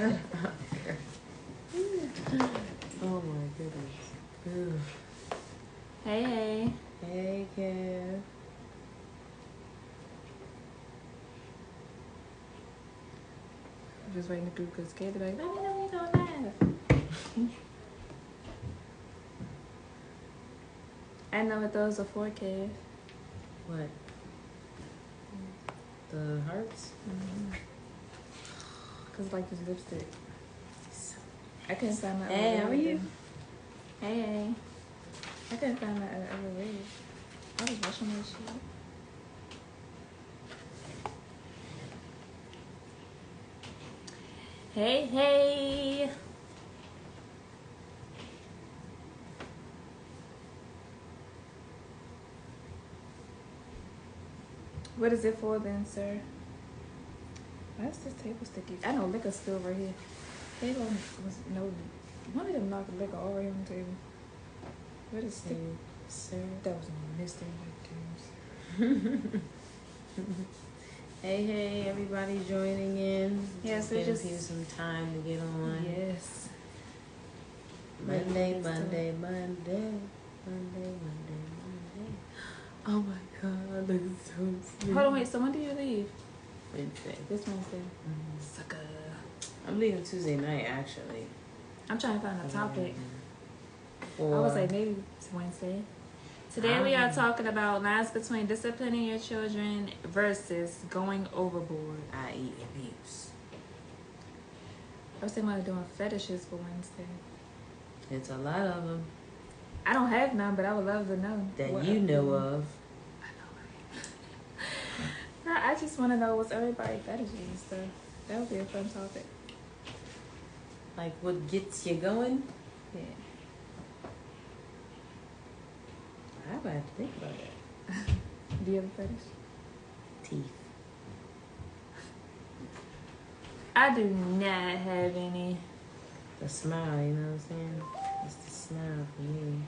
Oh my goodness. Ugh. Hey. Hey, Kev. I'm just waiting to group because kids are like, let me know when you're going live. I know what those are for, kid. What? The hearts? Because like this lipstick. I couldn't find my other Hey, how are you? Hey. I couldn't find my other wig. I was washing my shit. Hey. What is it for then, sir? Why is this table sticky? I know liquor's still right here. Table was no. One of them knocked the liquor all right on the table. What is sticky? Sir. That was a mystery victims. Hey, everybody joining in. Yes, Giving people some time to get on. Yes. Monday. Oh my God, look so sweet. Hold on, wait. So when do you leave? Wednesday. This Wednesday. Sucker. I'm leaving Tuesday night, actually. I'm trying to find a topic. I Or would say maybe it's Wednesday. Today we are talking about lines between disciplining your children versus going overboard. i.e. abuse. I was thinking about doing fetishes for Wednesday. It's a lot of them I don't have none, but I would love to know. that what you know of. I just want to know what's everybody's fetishes and stuff. That would be a fun topic. Like what gets you going? Yeah. I would have to think about that. Do you have a fetish? Teeth. I do not have any. The smile, you know what I'm saying? It's the smile for me.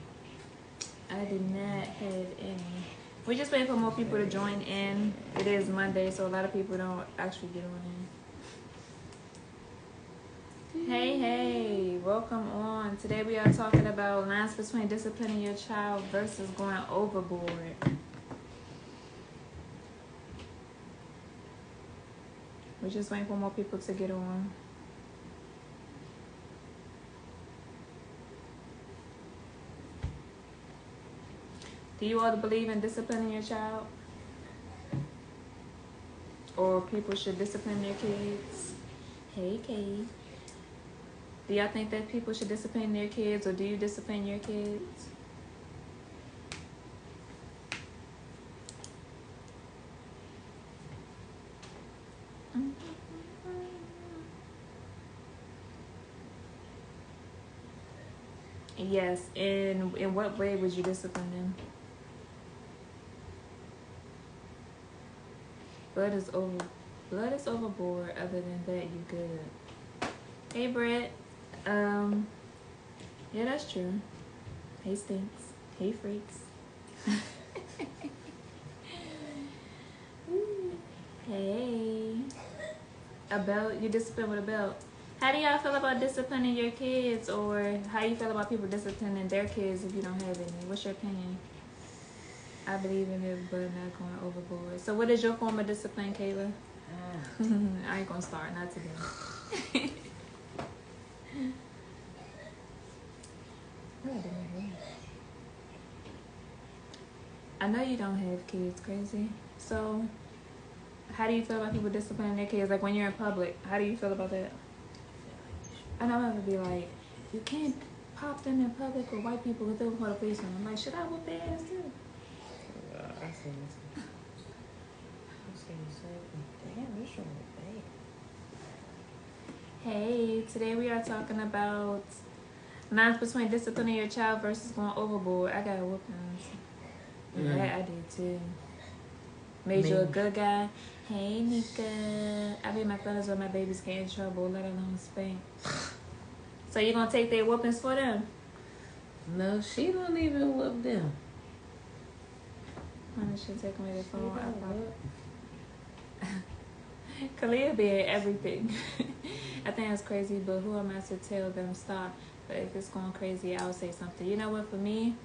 I do not have any. We're just waiting for more people to join in. It is Monday, so a lot of people don't actually get on in. Hey, welcome on. Today we are talking about lines between disciplining your child versus going overboard. We're just waiting for more people to get on. Do you all believe in disciplining your child? Or people should discipline their kids? Hey, Kay. Do y'all think that people should discipline their kids, or do you discipline your kids? Yes. In what way would you discipline them? Blood is overboard. Other than that, you good. Hey, Brett. Yeah, that's true. Hey, Stinks. Hey, Freaks. Hey. A belt? You discipline with a belt. How do y'all feel about disciplining your kids, or how you feel about people disciplining their kids if you don't have any? What's your opinion? I believe in it, but not going overboard. So what is your form of discipline, Kayla? I ain't gonna start, not today. I know you don't have kids, crazy. So how do you feel about people disciplining their kids? Like when you're in public, how do you feel about that? I know I'm gonna be like, you can't pop them in public with white people if they'll call the police on them. I'm like, should I whoop their ass too? I see this. Damn, this one is bad. Hey, today we are talking about lines between disciplining your child versus going overboard. I got whoopings. Yeah, I did too. Made you a good guy. Hey, Nika. I be my feelings when my babies get in trouble, let alone spank. So you gonna take their whoopings for them? No, she don't even whoop them. Honey, she'll take away their phone. Kalia be at everything. I think it's crazy, but who am I to tell them stop? But if it's going crazy, I'll say something. You know what? For me,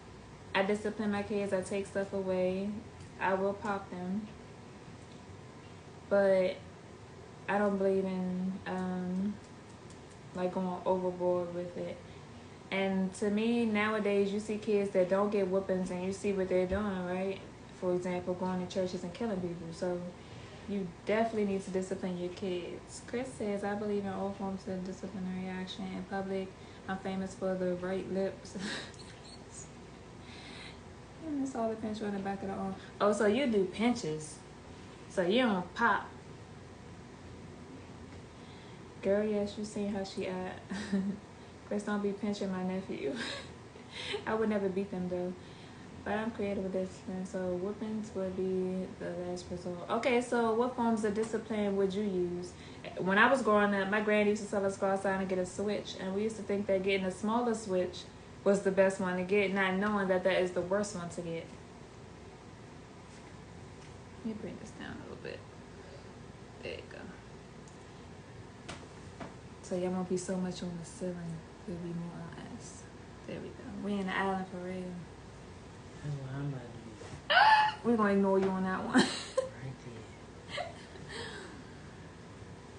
I discipline my kids. I take stuff away. I will pop them, but I don't believe in like going overboard with it. And to me, nowadays, you see kids that don't get whoopings, and you see what they're doing, right? For example, going to churches and killing people. So you definitely need to discipline your kids. Chris says, I believe in all forms of disciplinary action in public. I'm famous for the right lips. And it's all the pinch on the back of the arm. Oh, so you do pinches. So you don't pop. Girl, yes, you seen how she act. Chris, don't be pinching my nephew. I would never beat them though. But I'm creative with discipline, so whoopings would be the last resort. Okay, so what forms of discipline would you use? When I was growing up, my granny used to tell us to go outside and get a switch, and we used to think that getting a smaller switch was the best one to get, not knowing that that is the worst one to get. Let me bring this down a little bit. There you go. So y'all won't be so much on the ceiling. It'll be more on us. There we go. We in the island for real. That's what I'm about to do. We're gonna ignore you on that one. Right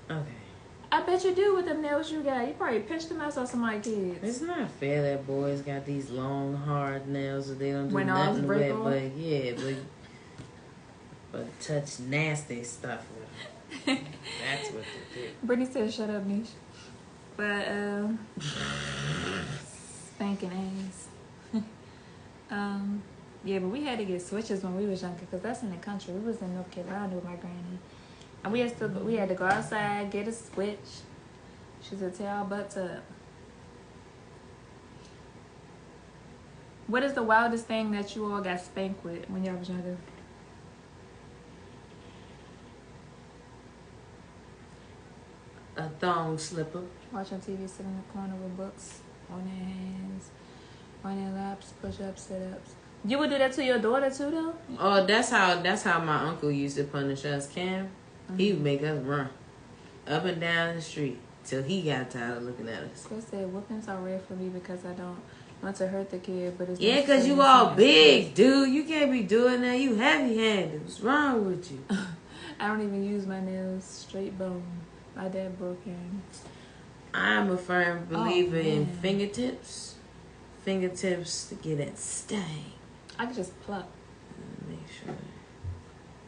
there. Okay. I bet you do with them nails you got. You probably pinched them out so somebody's kids. It's not fair that boys got these long, hard nails that they don't do When all nothing break with. off? But yeah, but touch nasty stuff with them. That's what they do. Brittany said, "Shut up, Niche." But spanking ass. Yeah, but we had to get switches when we was younger because that's in the country. We was in North Carolina with my granny, and we had to go outside, get a switch. She said, "Tear our butts up." What is the wildest thing that you all got spanked with when y'all was younger? A thong slipper. Watching TV, sitting in the corner with books on their hands, on their laps, push-ups, sit-ups. You would do that to your daughter too, though? Oh, that's how my uncle used to punish us, Cam. Mm-hmm. He would make us run up and down the street till he got tired of looking at us. Chris said, whoopings are rare for me because I don't want to hurt the kid, but it's Yeah, because you all big, dude. You can't be doing that. You heavy-handed. What's wrong with you? I don't even use my nails. Straight bone. My dad broken. I'm a firm believer in man. fingertips. Fingertips to get that stain. I could just pluck. Make sure.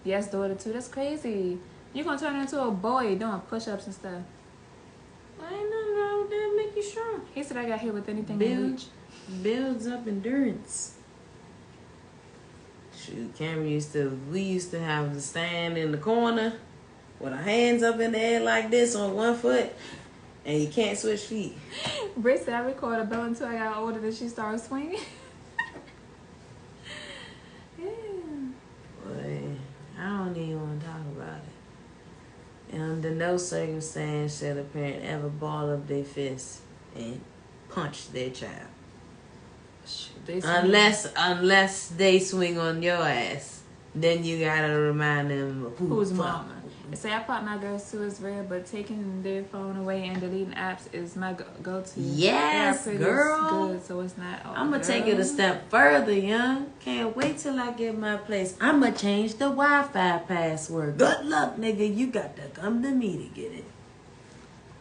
Yes, daughter too. That's crazy. You're going to turn into a boy doing push-ups and stuff. Well, ain't nothing wrong with that. Make you strong. He said I got hit with anything in reach. Builds up endurance. Shoot, we used to have to stand in the corner with our hands up in the air like this on one foot, and you can't switch feet. Britt said I recorded a bell until I got older and she started swinging. Yeah. Boy, I don't even want to talk about it. And under no circumstance should a parent ever ball up their fist and punch their child. Unless they swing on your ass, then you gotta remind them of who's mama. Say I pop my girls too is rare, but taking their phone away and deleting apps is my go-to. Yes, girl. Good, so it's not. I'm gonna take it a step further, young. Can't wait till I get my place. I'm gonna change the Wi-Fi password. Good luck, nigga. You got to come to me to get it.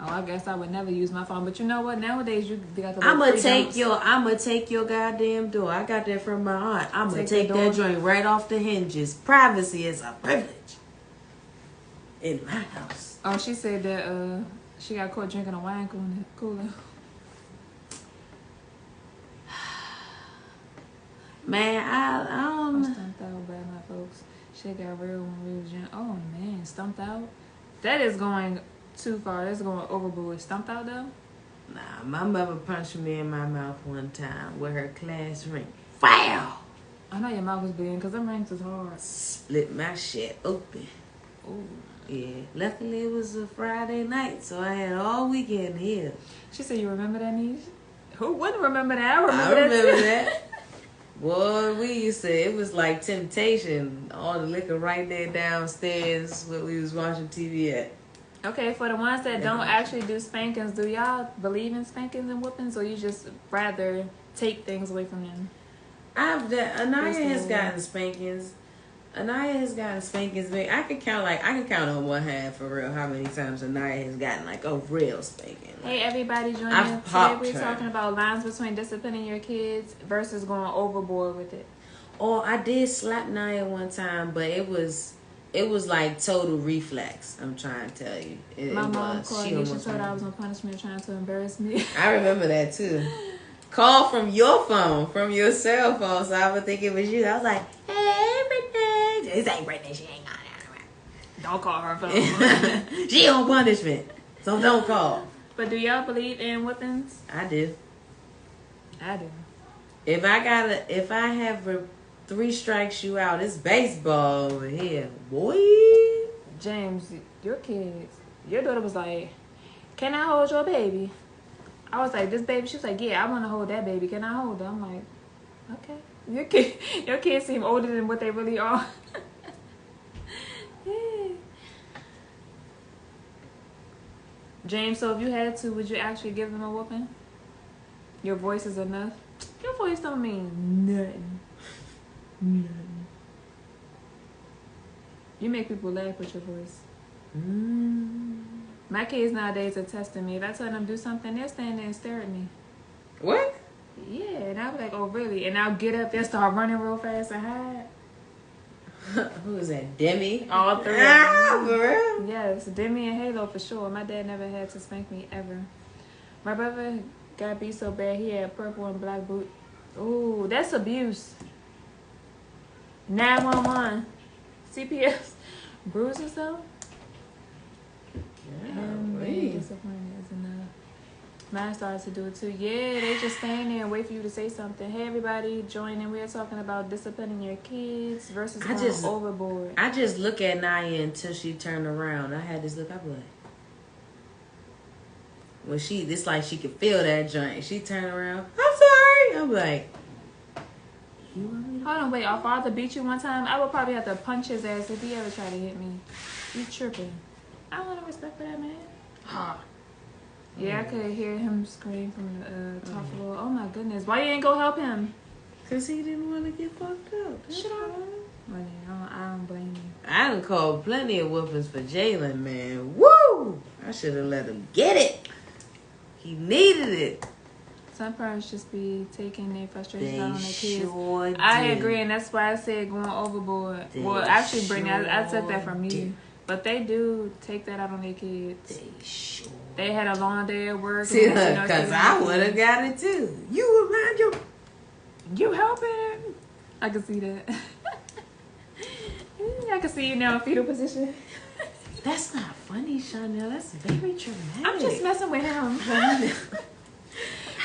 Oh, I guess I would never use my phone, but you know what? Nowadays you got the. I'm gonna take your goddamn door. I got that from my aunt. I'm gonna take that joint right off the hinges. Privacy is a privilege in my house. Oh, she said that she got caught drinking a wine cooler. Man, I I'm stumped out by my folks. Shit got real when we was young. Oh man, stumped out. That is going too far. That's going overboard. Stumped out though? Nah, my mother punched me in my mouth one time with her class ring. Wow! I know your mouth was bleeding because them rings was hard. Split my shit open. Ooh. Yeah, luckily it was a Friday night, so I had all weekend to heal. She said, "You remember that, Niche?" Who wouldn't remember that? I remember that. Boy, it was like temptation. All the liquor right there downstairs where we was watching TV at. Okay, for the ones that don't actually do spankings, do y'all believe in spankings and whoopings, or you just rather take things away from them? Anaya has gotten spankings. Anaya has gotten spankings. I can count on one hand for real how many times Anaya has gotten like a real spanking. Hey everybody, join in. Today we're talking about lines between disciplining your kids versus going overboard with it. Oh, I did slap Naya one time, but it was like total reflex. I'm trying to tell you. My mom called me. She told I was on punishment trying to embarrass me. I remember that too. Call from your phone, from your cell phone, so I would think it was you. I was like, hey, Brittany. This ain't Brittany. She ain't got it. Don't call her phone. She on punishment, so don't call. But do y'all believe in whippings? I do. I do. If I have 3 strikes you out, it's baseball over here, boy. James, your daughter was like, can I hold your baby? I was like, this baby? She was like, yeah, I want to hold that baby. Can I hold her? I'm like, okay. Your kids seem older than what they really are. James, so if you had to, would you actually give them a whooping? Your voice is enough? Your voice don't mean nothing. Nothing. You make people laugh with your voice. My kids nowadays are testing me. If I tell them do something, they'll stand there and stare at me. What? Yeah, and I'll be like, oh, really? And I'll get up there, start running real fast and hide. Who is that? Demi? All 3 of them. For real? Yes, Demi and Halo for sure. My dad never had to spank me ever. My brother got beat so bad he had purple and black boot. Ooh, that's abuse. 911. CPS. Bruises though? Being disappointed is enough. Mine started to do it too. Yeah, they just stand there and wait for you to say something. Hey everybody, join in. We're talking about disciplining your kids versus going overboard. I just look at Naya until she turned around. I had this look, I be like, when it's like she could feel that joint. She turned around, I'm sorry. I'm like, you want me to? Hold on, wait, our father beat you one time? I would probably have to punch his ass if he ever tried to hit me. You tripping. I don't want no respect for that man. Yeah, I could hear him scream from the top floor. Oh my goodness. Why you ain't go help him? Because he didn't want to get fucked up. Shut up. Well, I don't blame you. I done called plenty of whoopings for Jalen, man. Woo! I should have let him get it. He needed it. Some parents just be taking their frustrations They out on their kids. Sure I did. agree, and that's why I said going overboard. They Well, actually, Brittany, I sure took that from you. did. But they do take that out on their kids. They sure. They had a long day at work. See, because I would have got it too. You remind you. You helping? I can see that. I can see you now in fetal position. That's not funny, Chanel. That's very traumatic. I'm just messing with him.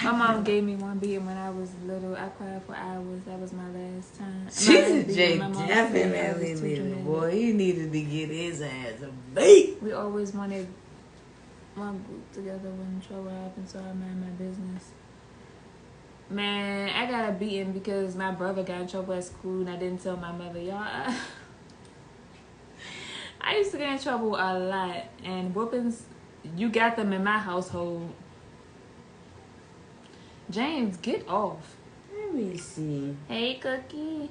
My mom gave me one beating when I was little. I cried for hours. That was my last time. Jesus, Jay definitely needed. Boy, he needed to get his ass a beat. We always wanted one group together when trouble happened, so I mind my business. Man, I got a beating because my brother got in trouble at school and I didn't tell my mother. Y'all, I used to get in trouble a lot, and whoopings, you got them in my household. James, get off. Let me see. Hey, Cookie.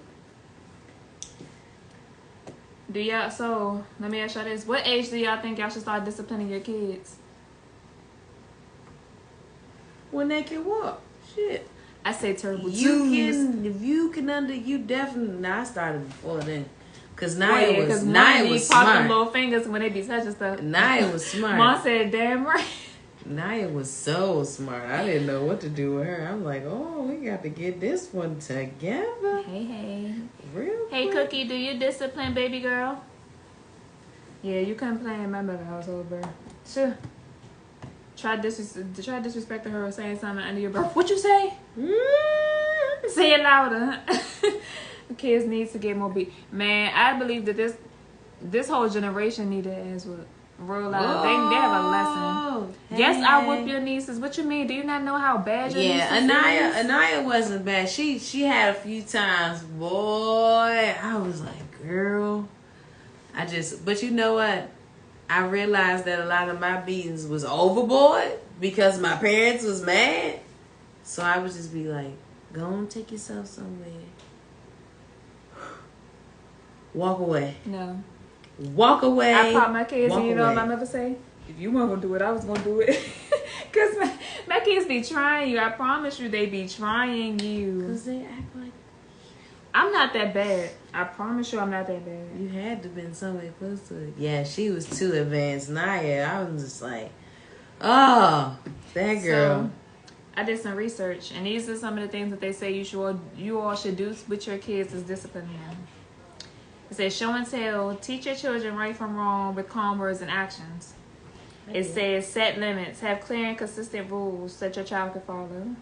So, let me ask y'all this. What age do y'all think y'all should start disciplining your kids? When they can walk. Shit. I say terrible twos. You definitely. Nah, I started before then. Because Naya was pop them smart. little fingers when they be touching stuff. Naya was smart. Mom said, damn right. Naya was so smart. I didn't know what to do with her. I'm like, oh, we got to get this one together. Hey. Real Hey, quick. Cookie, do you discipline baby girl? Yeah, you couldn't play in my mother's household, bro. Sure. Try disrespecting her or saying something under your breath. What you say? Say it louder. Kids need to get more beat. Man, I believe that this whole generation need to ass whoop. Real loud. They have a lesson. Hey. Yes, I whoop your nieces. What you mean? Do you not know how bad your nieces is? Anaya wasn't bad. She had a few times. Boy, I was like, girl. But you know what? I realized that a lot of my beatings was overboard because my parents was mad. So I would just be like, go on, take yourself somewhere. Walk away. No. Walk away. I pop my kids, and you know away. what my mother say? If you weren't gonna do it, I was gonna do it. Cause my kids be trying you. I promise you, they be trying you. Because they act like I'm not that bad. I promise you, I'm not that bad. you had to been somewhere close to it. Yeah, she was too advanced. Naya, I was just like, oh, that girl. So, I did some research, and these are some of the things that they say you all should do with your kids is discipline them. It says show and tell, teach your children right from wrong with calm words and actions. It says set limits, have clear and consistent rules that your child can follow.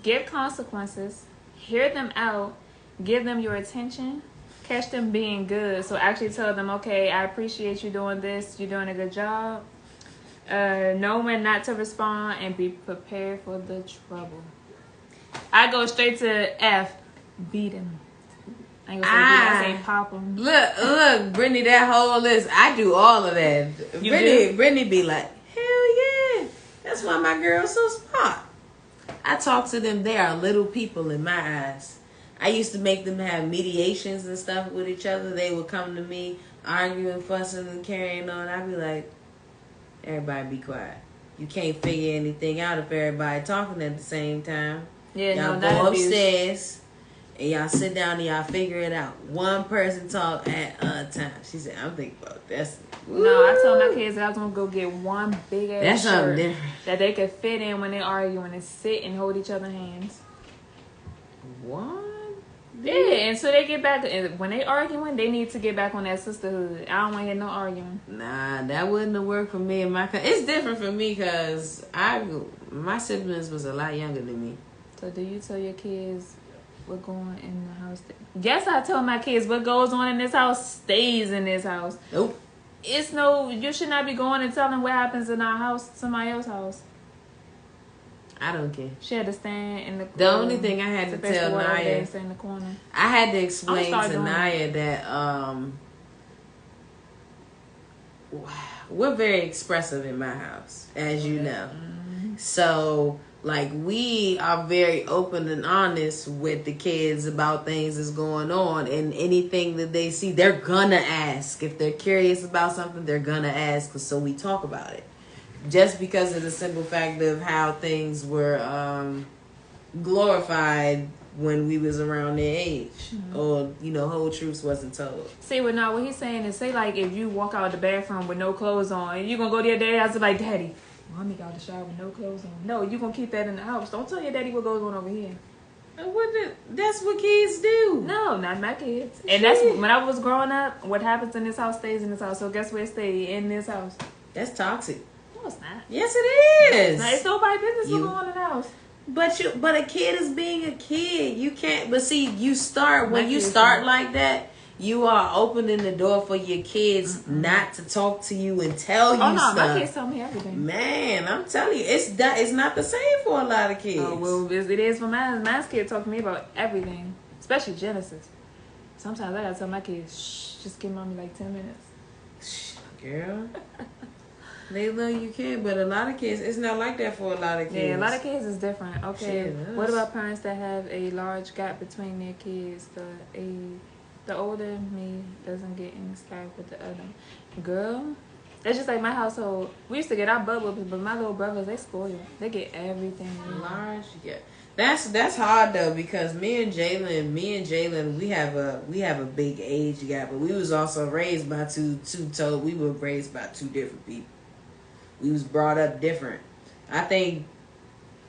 Give consequences, hear them out, give them your attention, catch them being good. So actually tell them, okay, I appreciate you doing this, you're doing a good job. Know when not to respond and be prepared for the trouble. I go straight to F, beat him. I ain't gonna say beat, I say pop him. Look, Brittany, that whole list, I do all of that. Brittany be like, hell yeah, that's why my girl's so smart. I talk to them, they are little people in my eyes. I used to make them have mediations and stuff with each other. They would come to me, arguing, fussing, and carrying on. I'd be like, everybody be quiet. You can't figure anything out if everybody talking at the same time. Yeah, y'all go upstairs and y'all sit down and y'all figure it out. One person talk at a time. She said, I'm thinking about this. No, I told my kids that I was gonna go get one big ass shirt different that they could fit in when they arguing and sit and hold each other's hands. What? Yeah, and so they get back, and when they arguing, they need to get back on that sisterhood. I don't want to hear no arguing. Nah, that wouldn't have worked for me and my. It's different for me because my siblings was a lot younger than me. So do you tell your kids what going in the house? Yes, I tell my kids what goes on in this house stays in this house. Nope. You should not be going and telling what happens in our house, somebody else's house. I don't care. She had to stand in the corner. The only thing I had to tell Naya, in the corner. I had to explain to Naya that we're very expressive in my house, as you know. Mm-hmm. So, like, we are very open and honest with the kids about things that's going on, and anything that they see, they're gonna ask. If they're curious about something, they're gonna ask, so we talk about it. Just because of the simple fact of how things were glorified when we was around their age. Mm-hmm. Or, whole truths wasn't told. See, what he's saying is, say, like, if you walk out of the bathroom with no clothes on, and you're going to go to your daddy's house and be like, Daddy, Mommy got out the shower with no clothes on. No, you're going to keep that in the house. Don't tell your daddy what goes on over here. That's what kids do. No, not my kids. And that's when I was growing up, what happens in this house stays in this house. So guess where it stays? In this house. That's toxic. No, it's not. Yes, it is. It's nobody's business what's going on in the house. But a kid is being a kid. You can't. But see, you start like that. You are opening the door for your kids not to talk to you and tell you stuff. My kids tell me everything. Man, I'm telling you, it's not the same for a lot of kids. Oh well, it is for mine. My kids talk to me about everything, especially Genesis. Sometimes I gotta tell my kids, shh, just give Mommy like 10 minutes. Shh, girl. They love you, kid, but a lot of kids, it's not like that for a lot of kids. Yeah, a lot of kids is different. Okay, what about parents that have a large gap between their kids? The older me doesn't get any slack with the other. Girl, that's just like my household. We used to get our butt whooped, but my little brothers, they spoiled. They get everything. Large, yeah. That's hard though, because me and Jalen, we have a big age gap, but we was also raised by we were raised by two different people. We was brought up different. I think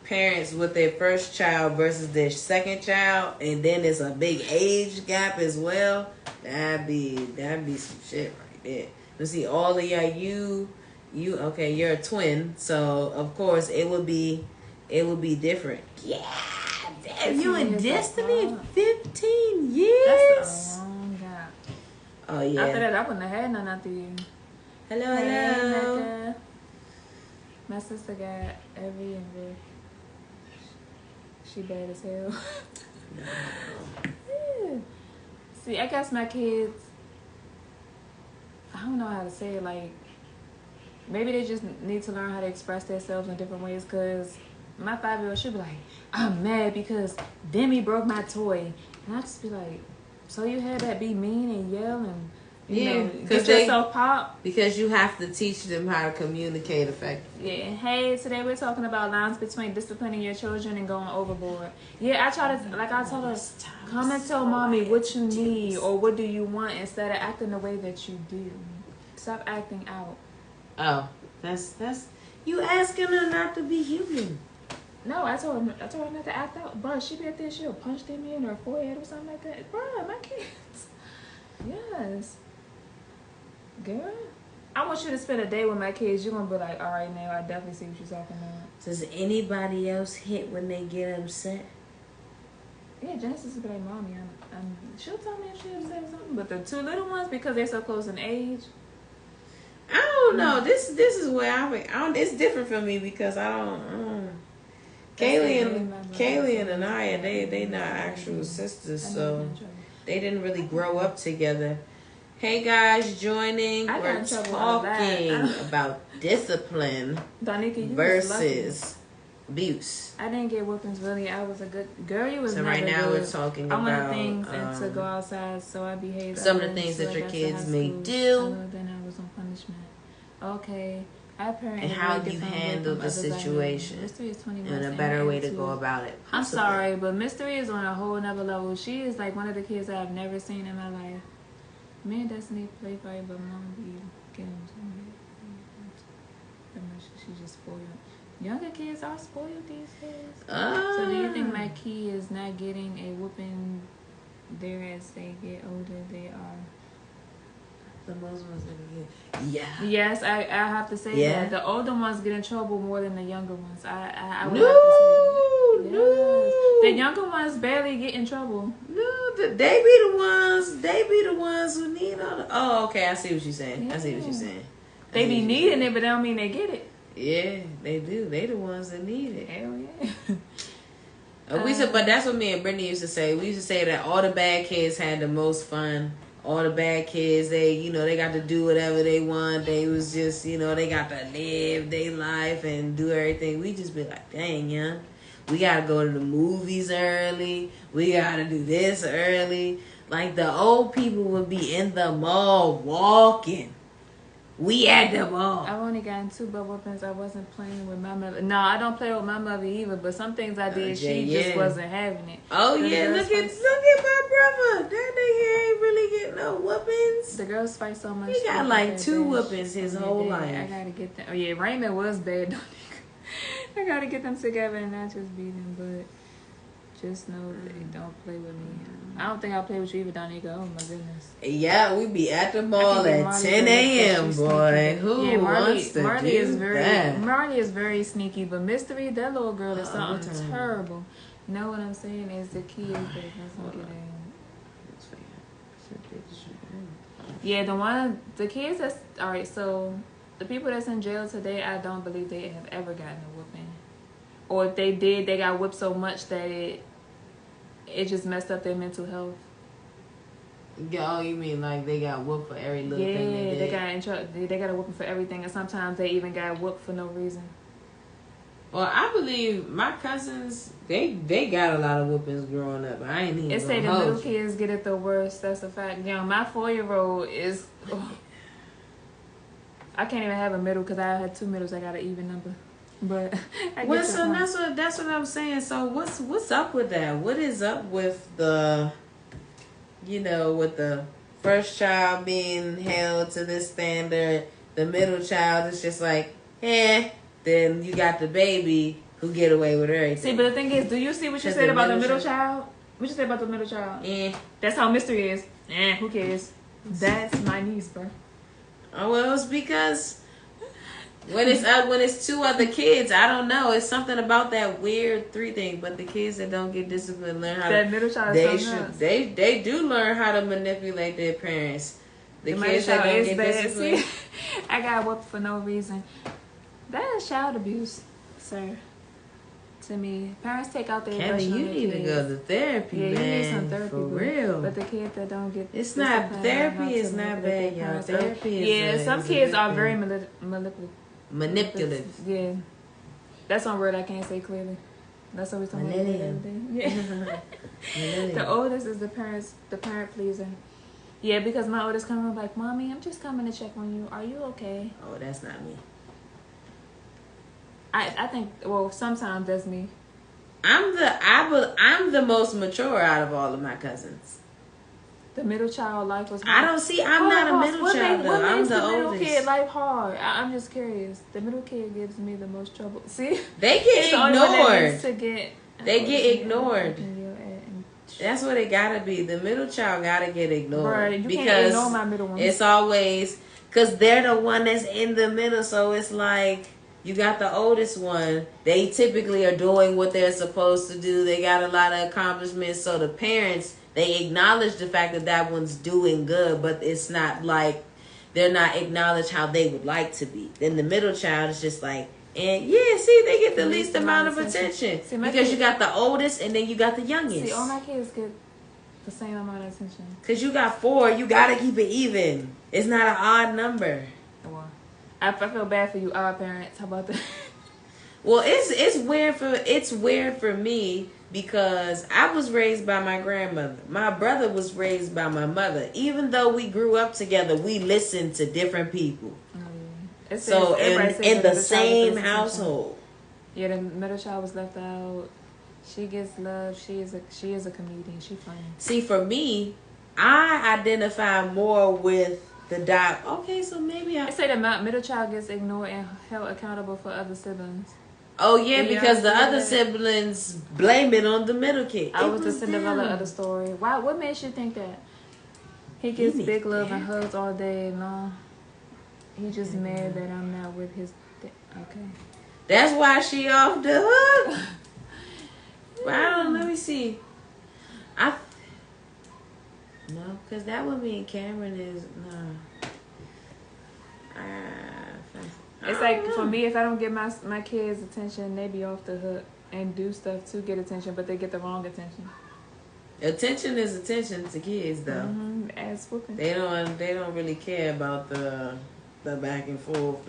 parents with their first child versus their second child, and then there's a big age gap as well. That'd be some shit right there. But see, all of you okay, you're a twin, so of course it would be different. Yeah, damn, you in Destiny 15 years. That's a long gap. Oh yeah. After that, I wouldn't have had none after you. Hello. Mecca. My sister got every envy. She bad as hell. Yeah. See, I guess my kids, I don't know how to say it, like, maybe they just need to learn how to express themselves in different ways. Cause my 5-year-old, she'll be like, I'm mad because Demi broke my toy, and I just be like, so you had that be mean and yell and get yourself pop. Because you have to teach them how to communicate effectively. Yeah. Hey, today we're talking about lines between disciplining your children and going overboard. Yeah, I try to, like I told her, come and tell mommy what you need or what do you want instead of acting the way that you do. Stop acting out. Oh, that's you asking her not to be human. No, I told her not to act out. Bro, she be at there, she'll punch them in her forehead or something like that. Bro, my kids. Yes. Girl, I want you to spend a day with my kids. You're going to be like, all right, now I definitely see what you're talking about. Does anybody else hit when they get upset? Yeah, Genesis will be like, Mommy, she'll tell me if she's upset or something. But the two little ones, because they're so close in age. I don't know. This is where it's different for me because I don't. Kaylee and Anaya, they not actual sisters, so they didn't really grow up together. Hey guys, joining. We're talking about discipline versus abuse. I didn't get whoopings really. I was a good girl. You was so never right now good. We're talking about I wanted things and to go outside, so I behaved. Some of the things that your kids may do. Then I was on punishment. Okay. And how you handle the situation. Mystery is 21 and a better way to go about it. I'm sorry, but Mystery is on a whole nother level. She is like one of the kids I've never seen in my life. Me and Destiny play fight, but Mom be getting she just spoiled. Younger kids are spoiled these days. So do you think my key is not getting a whooping there as they get older? They are. The most ones that get, yeah. Yes, I have to say that the older ones get in trouble more than the younger ones. I would have to say that. No. The younger ones barely get in trouble. No, they be the ones who need all the. Oh, okay, I see what you're saying. Yeah. I see what you're saying. They be needing it, but that don't mean they get it. Yeah, they do. They the ones that need it. Hell yeah. We said, but that's what me and Brittany used to say. We used to say that all the bad kids had the most fun. All the bad kids, they got to do whatever they want. They was just, they got to live their life and do everything. We just be like, dang, young. We got to go to the movies early. We got to do this early. Like, the old people would be in the mall walking. We at the mall. I've only gotten 2 butt whoopings. I wasn't playing with my mother. No, I don't play with my mother either. But some things I did, she just wasn't having it. Oh yeah, look at my brother. That nigga ain't really getting no whoopings. The girls fight so much. He got like 2 whoopings his whole life. I gotta get them. Oh yeah, Raymond was bad. I gotta get them together and not just beat him, but just know they don't play with me. I don't think I'll play with you either, Donica. Oh my goodness. Yeah, we be at the mall at 10 a.m. boy. Who wants to do that? Marley is very sneaky, but Mystery, that little girl is something terrible. You know what I'm saying? Is the key is that doesn't get in. Yeah, the kids that's alright. So the people that's in jail today, I don't believe they have ever gotten a whooping, or if they did, they got whipped so much that it just messed up their mental health. Oh, you mean like they got whooped for every little thing they did? They got in trouble. They got a whooping for everything, and sometimes they even got whooped for no reason. Well, I believe my cousins, they got a lot of whoopings growing up. I ain't even. It say the little kids get it the worst. That's a fact. My 4-year-old is. Oh, I can't even have a middle because I had 2 middles. I got an even number. But that's what I'm saying. So what's up with that? What is up with the, with the first child being held to this standard? The middle child is just like, Then you got the baby who get away with everything. See, but the thing is, do you see what you said about the middle child? What you said about the middle child? That's how Mystery is. Who cares? That's my niece, bro. Oh well, it's because. When it's 2 other kids, I don't know. It's something about that weird 3 thing. But the kids that don't get disciplined learn how that middle child they do learn how to manipulate their parents. The kids that don't get disciplined. See, I got whooped for no reason. That is child abuse, sir. to me. Parents take out their Kevin, aggression you on their need to kids. go to therapy, Yeah, man. you need some therapy, for boo. real. But the kids that don't get It's not disciplined therapy. Is to not manipulate bad, their y'all. parents. Therapy is Yeah, some is kids good are thing. very Manipulative. Yeah, that's one word I can't say clearly. That's what we're talking about every day. Yeah. The oldest is the parent pleaser. Yeah, because my oldest come up like, Mommy, I'm just coming to check on you. Are you okay? Oh, that's not me. I think, well, sometimes that's me. I'm the most mature out of all of my cousins. The middle child life was hard. I don't see. I'm not a middle child though. What I'm makes the middle oldest. kid life hard? I'm just curious. The middle kid gives me the most trouble. See, They get it's the only one that ignored. needs to get. They get ignored. That's what it gotta be. The middle child gotta get ignored. Bruh, you because can't ignore my middle one. It's always because they're the one that's in the middle. So it's like you got the oldest one. They typically are doing what they're supposed to do. They got a lot of accomplishments. So the parents, they acknowledge the fact that that one's doing good, but it's not like they're not acknowledged how they would like to be. Then the middle child is just like, and yeah, see, they get the least amount of attention. See, because you got the oldest and then you got the youngest. See, all my kids get the same amount of attention. Because you got 4, you got to keep it even. It's not an odd number. Well, I feel bad for you odd parents. How about that? Well, it's weird for me because I was raised by my grandmother. My brother was raised by my mother. Even though we grew up together, we listened to different people. So in the same household. Yeah, the middle child was left out. She gets love. She is a comedian. She funny. See, for me, I identify more with the dot. Okay, so maybe I say the middle child gets ignored and held accountable for other siblings. Oh yeah, because the other siblings blame it on the middle kid. I was the Cinderella of the story. Why? What makes you think that? He gets big love and hugs all day long. He just mad that I'm not with his. Okay. That's why she off the hook. But I don't. Let me see. No, because that would mean Cameron is no. It's like for me, if I don't give my kids attention, they be off the hook and do stuff to get attention, but they get the wrong attention. Attention is attention to kids, though. Mm-hmm. Ass whooping. They don't really care about the back and forth.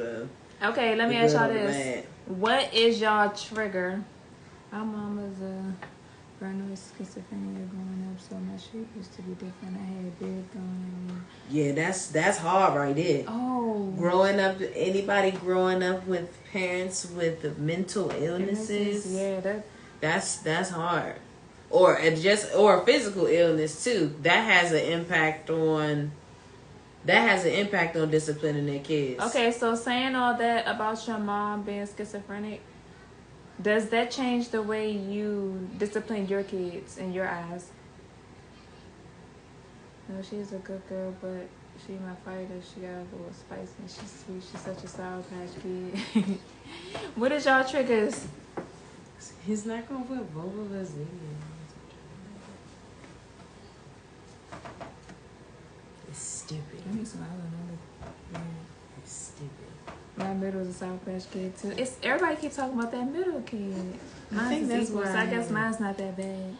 Okay, let me ask y'all this: what is y'all trigger? My mama's paranoid schizophrenia growing up, so my shit used to be different. I had big going. Yeah, that's hard right there. Oh, growing up, anybody growing up with parents with mental illnesses, yeah, that's hard. Or physical illness too. That has an impact on disciplining their kids. Okay, so saying all that about your mom being schizophrenic, does that change the way you discipline your kids in your eyes? No, she's a good girl, but she my fighter. She got a little spicy and she's sweet. She's such a Sour Patch Kid. What is y'all triggers? He's not gonna put both of us in. It's stupid. Let me smile another. It's stupid. My middle is a Sour Patch Kid too. It's everybody keep talking about that middle kid. Mine's is equal, so I guess mine's not that bad.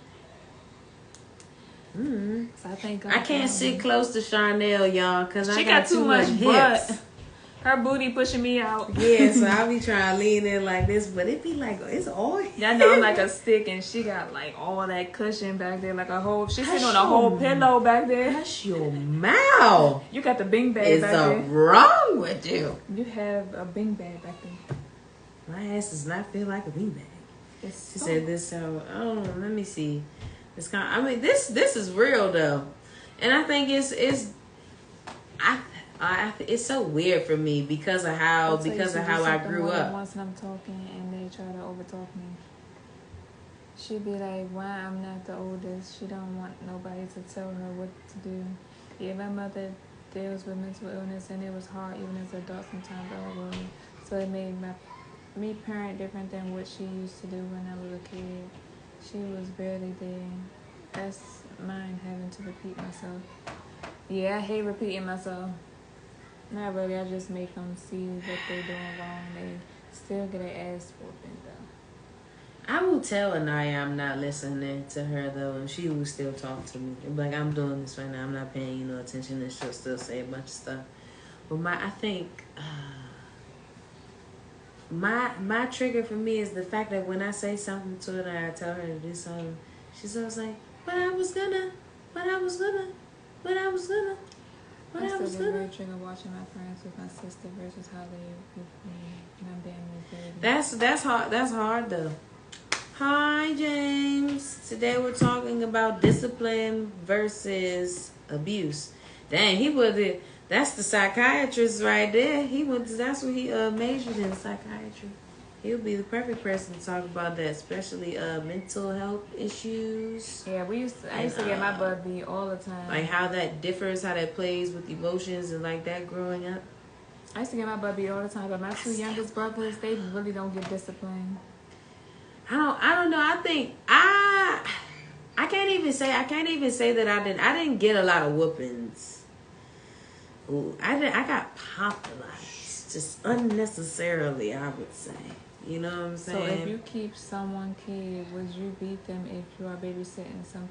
Mm-hmm. So I think I can't sit close to Charnel, y'all, because I got too much hips. butt. Her booty pushing me out. Yeah, so I be trying to lean in like this, but it be like it's all. Y'all know I'm like a stick, and she got like all that cushion back there, like a whole. She's sitting on a whole pillow back there. Hush your mouth. You got the bing bag back there. What's wrong with you? You have a bing bag back there. My ass does not feel like a beanbag. She said this. So let me see. It's kind. I mean, this is real though, and I think it's so weird for me because of how I grew up. Once I'm talking and they try to overtalk me, she be like, "Why I'm not the oldest? She don't want nobody to tell her what to do." Yeah, my mother deals with mental illness, and it was hard even as an adult sometimes. So it made me parent different than what she used to do when I was a kid. She was barely there. That's mine having to repeat myself. Yeah, I hate repeating myself. Not really. I just make them see what they're doing wrong. They still get their ass whooping though. would tell Anaya I'm not listening to her though, and she would still talk to me. It'd be like, I'm doing this right now. I'm not paying you no attention, and she'll still say a bunch of stuff. But I think my trigger for me is the fact that when I say something to her and I tell her to do something, she's always like, but I was gonna. I still get very triggered watching my friends with my sister versus how they with me. And I'm damn near 30. That's hard. That's hard though. Hi James. Today we're talking about discipline versus abuse. Dang, he was the. That's the psychiatrist right there. That's what he majored in, psychiatry. He'll be the perfect person to talk about that, especially mental health issues. Yeah, I used to get my butt beat all the time. Like how that differs, how that plays with emotions and like that growing up. I used to get my butt beat all the time, but my two youngest brothers, they really don't get disciplined. I don't know. I think I can't even say that I didn't get a lot of whoopings. Ooh, I got popped a lot, just unnecessarily, I would say. You know what I'm saying? So if you keep someone kid, would you beat them if you are babysitting? Some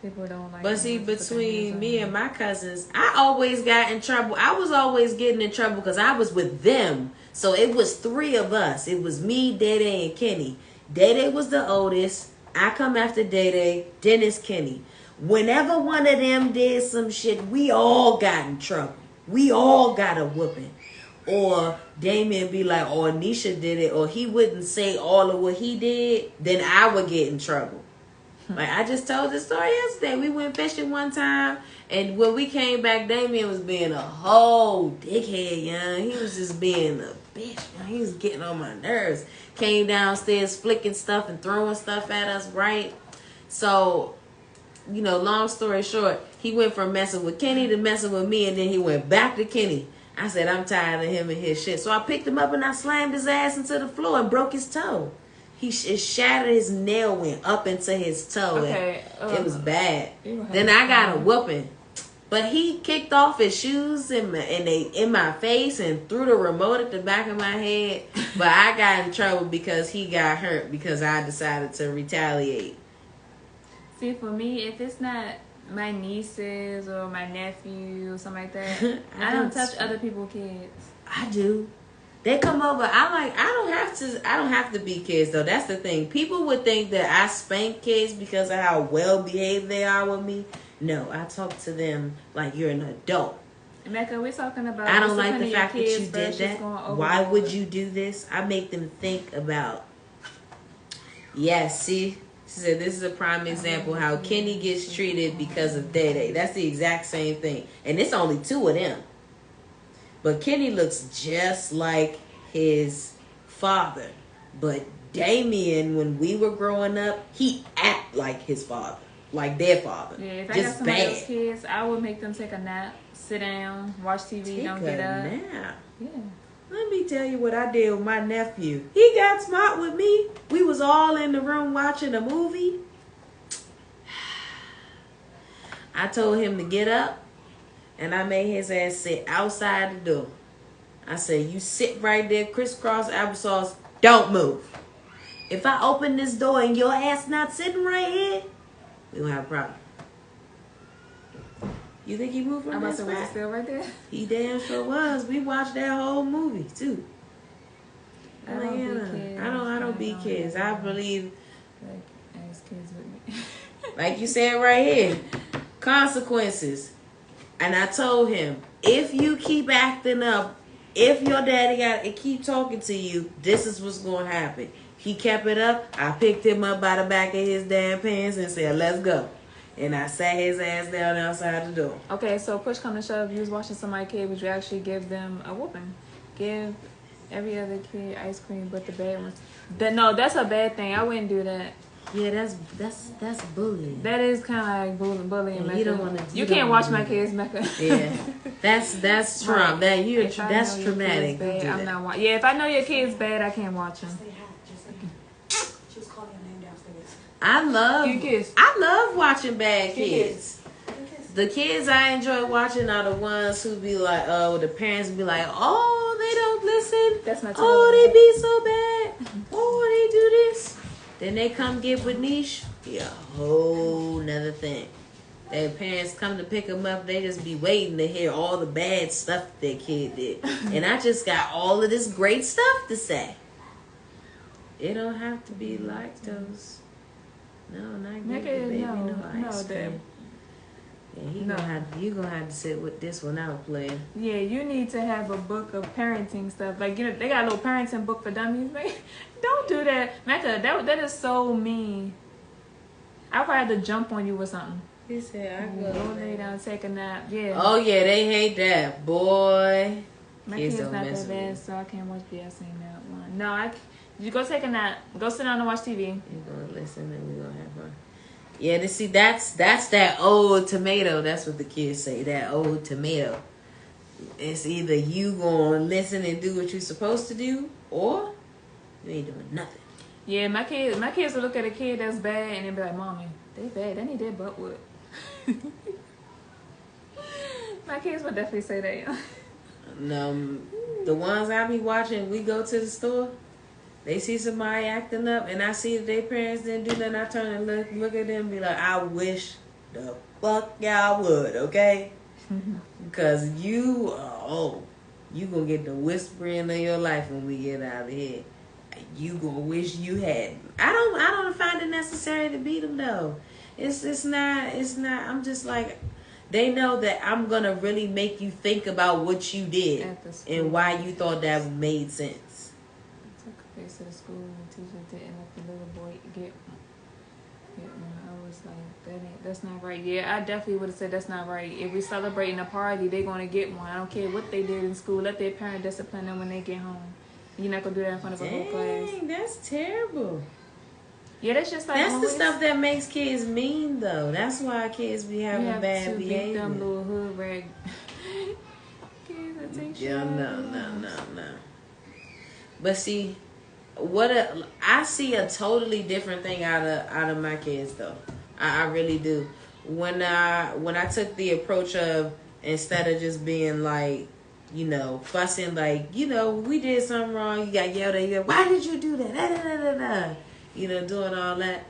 people don't like. But see, between me and my cousins, I always got in trouble. I was always getting in trouble because I was with them. So it was 3 of us. It was me, Dede, and Kenny. Dede was the oldest. I come after Dede. Then it's Kenny. Whenever one of them did some shit, we all got in trouble. We all got a whooping. Or Damien be like, oh, Nisha did it, or he wouldn't say all of what he did, then I would get in trouble. Like, I just told this story yesterday. We went fishing one time, and when we came back, Damien was being a whole dickhead, young. He was just being a bitch, young. He was getting on my nerves. Came downstairs flicking stuff and throwing stuff at us, right? So, you know, long story short, he went from messing with Kenny to messing with me, and then he went back to Kenny. I said, I'm tired of him and his shit. So I picked him up and I slammed his ass into the floor and broke his toe. It shattered, his nail went up into his toe. Okay. It was bad. Then I got a whooping. But he kicked off his shoes in my face and threw the remote at the back of my head. But I got in trouble because he got hurt because I decided to retaliate. See, for me, if it's not my nieces or my nephew or something like that, I don't touch other people's kids. I do. They come over. I don't have to be kids though. That's the thing. People would think that I spank kids because of how well behaved they are with me. No, I talk to them like you're an adult. Mecca, we're talking about. I don't like the fact that you did that. Why would you do this? I make them think about. Yeah, see. She said this is a prime example how Kenny gets treated because of Dede. That's the exact same thing. And it's only 2 of them. But Kenny looks just like his father. But Damien, when we were growing up, he act like his father. Like their father. Yeah, if I got some of those kids, I would make them take a nap, sit down, watch TV, don't get up. Nap. Yeah. Let me tell you what I did with my nephew. He got smart with me. We was all in the room watching a movie. I told him to get up, and I made his ass sit outside the door. I said, you sit right there, crisscross applesauce, don't move. If I open this door and your ass not sitting right here, we don't have a problem. You think he moved from that spot? Was he still right there? He damn sure was. We watched that whole movie too. I don't beat kids. I believe, like, as kids with me. like you said right here, consequences. And I told him, if you keep acting up, if your daddy got to keep talking to you, this is what's going to happen. He kept it up. I picked him up by the back of his damn pants and said, let's go. And I sat his ass down outside the door. Okay, so push come to shove, you was watching somebody kid, would you actually give them a whooping? Give every other kid ice cream but the bad ones. No, that's a bad thing. I wouldn't do that. Yeah, that's bullying. That is kind of like bullying. Yeah, you don't want to. You can't watch my kids, Mecca. Yeah, that's trauma. Right. That's traumatic. Bad, I'm not watching. Yeah, if I know your kid's bad, I can't watch them. She was calling your name downstairs. I love watching bad kids. The kids I enjoy watching are the ones who be like, the parents be like, oh, they don't listen. That's my Oh, they be so bad. Oh, they do this. Then they come get with Niche, be a whole nother thing. Their parents come to pick them up, they just be waiting to hear all the bad stuff their kid did. And I just got all of this great stuff to say. It don't have to be lactose. No, not give the baby no ice cream. Yeah, you gonna have to sit with this one out, player. Yeah, you need to have a book of parenting stuff. Like, you know, they got a little parenting book for dummies. Like, don't do that. Mecca, that is so mean. I probably had to jump on you or something. He said, I go lay down, take a nap. Yeah. Oh, yeah, they hate that. Boy. My kid's not that bad, so I can't watch BS in that one. No, you go take a nap. Go sit down and watch TV. You're going to listen and we're going to have fun. Yeah, see, that's that old tomato. That's what the kids say, that old tomato. It's either you going to listen and do what you're supposed to do, or you ain't doing nothing. Yeah, my kids will look at a kid that's bad and they be like, Mommy, they bad. They need their butt whooped. My kids would definitely say that. No, the ones I be watching, we go to the store, they see somebody acting up, and I see that their parents didn't do nothing. I turn and look at them and be like, I wish the fuck y'all would, okay? Because you gonna get the whispering of your life when we get out of here. You gonna wish you had. I don't find it necessary to beat them though. It's not. I'm just like, they know that I'm gonna really make you think about what you did and why you thought that made sense. I took a face to the school and the teacher didn't let the little boy get one. I was like, that's not right. Yeah, I definitely would have said that's not right. If we celebrating a party, they're gonna get one. I don't care what they did in school. Let their parent discipline them when they get home. You're not gonna do that in front of a whole class. Dang, that's terrible. Yeah, that's just like that's the stuff that makes kids mean, though. That's why kids be having bad behavior. Beat them little hood rag kids that take yeah, no. But see, I see a totally different thing out of my kids, though. I really do. When I took the approach of, instead of just being like, you know, fussing, like, you know, we did something wrong, you got yelled at, you go, why did you do that? Da, da, da, da, da. You know, doing all that.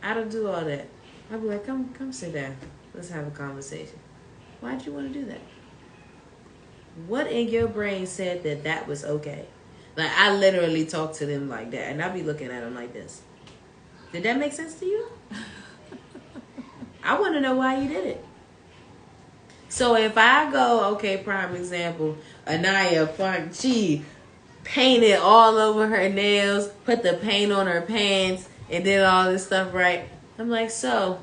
I don't do all that. I'll be like, come sit down. Let's have a conversation. Why'd you want to do that? What in your brain said that was okay? Like, I literally talk to them like that, and I'll be looking at them like this. Did that make sense to you? I want to know why you did it. So if I go, okay, prime example, Anaya, she painted all over her nails, put the paint on her pants, and did all this stuff right. I'm like, so,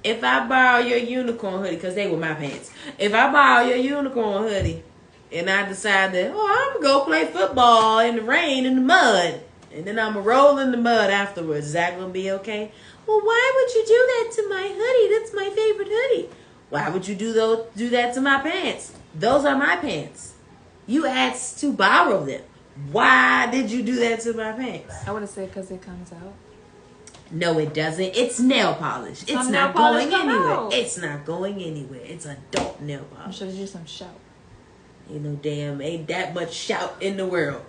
if I borrow your unicorn hoodie, because they were my pants. If I borrow your unicorn hoodie, and I decide that, I'm going to go play football in the rain, in the mud, and then I'm going to roll in the mud afterwards, is that going to be okay? Well, why would you do that to my hoodie? That's my favorite hoodie. Why would you do that to my pants? Those are my pants. You asked to borrow them. Why did you do that to my pants? I would have said because it comes out. No, it doesn't. It's nail polish. It's not going anywhere. It's not going anywhere. It's adult nail polish. I'm sure there's some shout. You know, damn, ain't that much shout in the world.